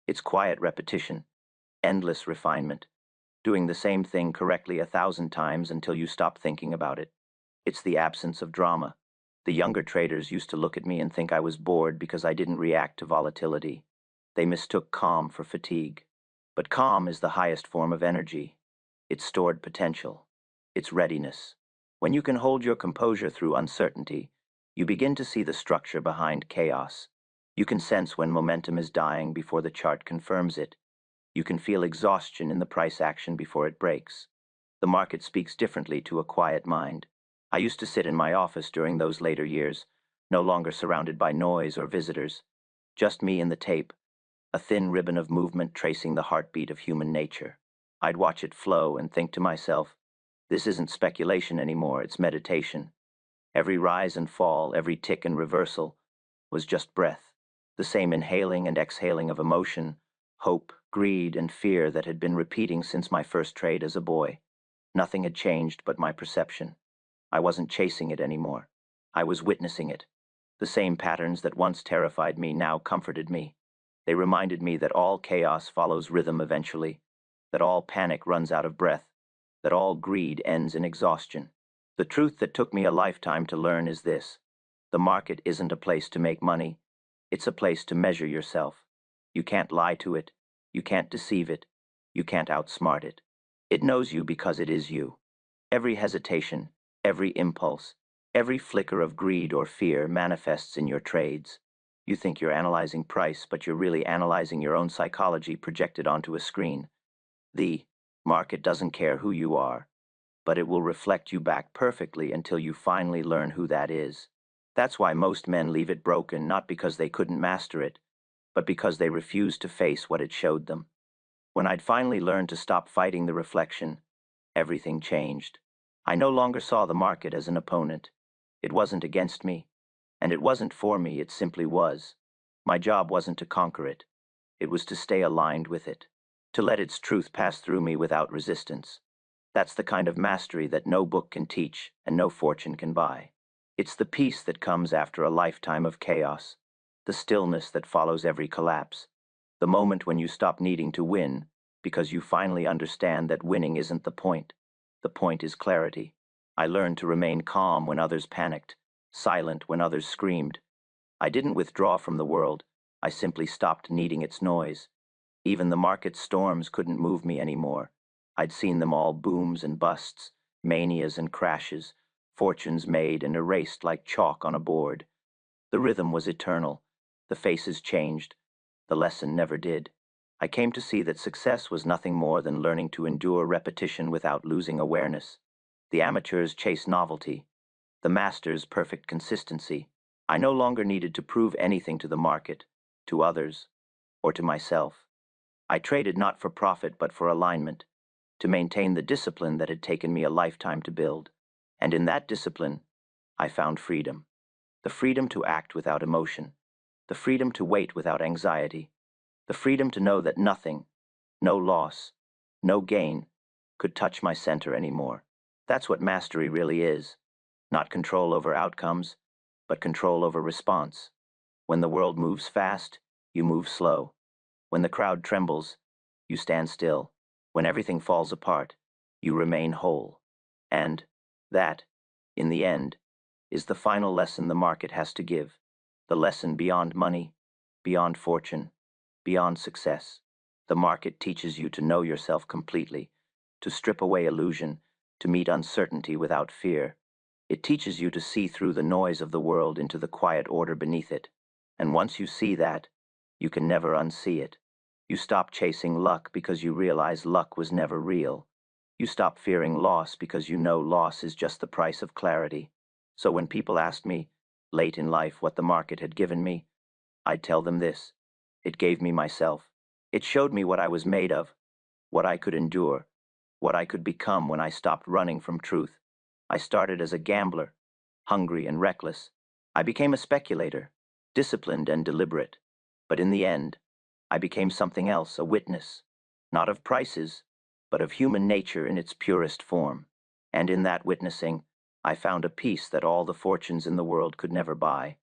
It's quiet repetition, endless refinement, doing the same thing correctly 1,000 times until you stop thinking about it. It's the absence of drama. The younger traders used to look at me and think I was bored because I didn't react to volatility. They mistook calm for fatigue. But calm is the highest form of energy. It's stored potential. It's readiness. When you can hold your composure through uncertainty, you begin to see the structure behind chaos. You can sense when momentum is dying before the chart confirms it. You can feel exhaustion in the price action before it breaks. The market speaks differently to a quiet mind. I used to sit in my office during those later years, no longer surrounded by noise or visitors. Just me and the tape, a thin ribbon of movement tracing the heartbeat of human nature. I'd watch it flow and think to myself, this isn't speculation anymore, it's meditation. Every rise and fall, every tick and reversal was just breath, the same inhaling and exhaling of emotion, hope, greed and fear that had been repeating since my first trade as a boy. Nothing had changed but my perception. I wasn't chasing it anymore. I was witnessing it. The same patterns that once terrified me now comforted me. They reminded me that all chaos follows rhythm eventually, that all panic runs out of breath, that all greed ends in exhaustion. The truth that took me a lifetime to learn is this: the market isn't a place to make money, it's a place to measure yourself. You can't lie to it, you can't deceive it, you can't outsmart it. It knows you because it is you. Every hesitation, every impulse, every flicker of greed or fear manifests in your trades. You think you're analyzing price, but you're really analyzing your own psychology projected onto a screen. The market doesn't care who you are, but it will reflect you back perfectly until you finally learn who that is. That's why most men leave it broken, not because they couldn't master it, but because they refused to face what it showed them. When I'd finally learned to stop fighting the reflection, everything changed. I no longer saw the market as an opponent. It wasn't against me, and it wasn't for me, it simply was. My job wasn't to conquer it. It was to stay aligned with it, to let its truth pass through me without resistance. That's the kind of mastery that no book can teach and no fortune can buy. It's the peace that comes after a lifetime of chaos, the stillness that follows every collapse, the moment when you stop needing to win because you finally understand that winning isn't the point. The point is clarity. I learned to remain calm when others panicked, silent when others screamed. I didn't withdraw from the world. I simply stopped needing its noise. Even the market storms couldn't move me anymore. I'd seen them all: booms and busts, manias and crashes, fortunes made and erased like chalk on a board. The rhythm was eternal. The faces changed. The lesson never did. I came to see that success was nothing more than learning to endure repetition without losing awareness. The amateurs chase novelty, the masters perfect consistency. I no longer needed to prove anything to the market, to others, or to myself. I traded not for profit but for alignment, to maintain the discipline that had taken me a lifetime to build. And in that discipline, I found freedom. The freedom to act without emotion, the freedom to wait without anxiety, the freedom to know that nothing, no loss, no gain, could touch my center anymore. That's what mastery really is. Not control over outcomes, but control over response. When the world moves fast, you move slow. When the crowd trembles, you stand still. When everything falls apart, you remain whole. And that, in the end, is the final lesson the market has to give. The lesson beyond money, beyond fortune, beyond success. The market teaches you to know yourself completely, to strip away illusion, to meet uncertainty without fear. It teaches you to see through the noise of the world into the quiet order beneath it. And once you see that, you can never unsee it. You stop chasing luck because you realize luck was never real. You stop fearing loss because you know loss is just the price of clarity. So when people asked me, late in life, what the market had given me, I'd tell them this: it gave me myself. It showed me what I was made of, what I could endure, what I could become when I stopped running from truth. I started as a gambler, hungry and reckless. I became a speculator, disciplined and deliberate. But in the end, I became something else, a witness, not of prices, but of human nature in its purest form. And in that witnessing, I found a peace that all the fortunes in the world could never buy.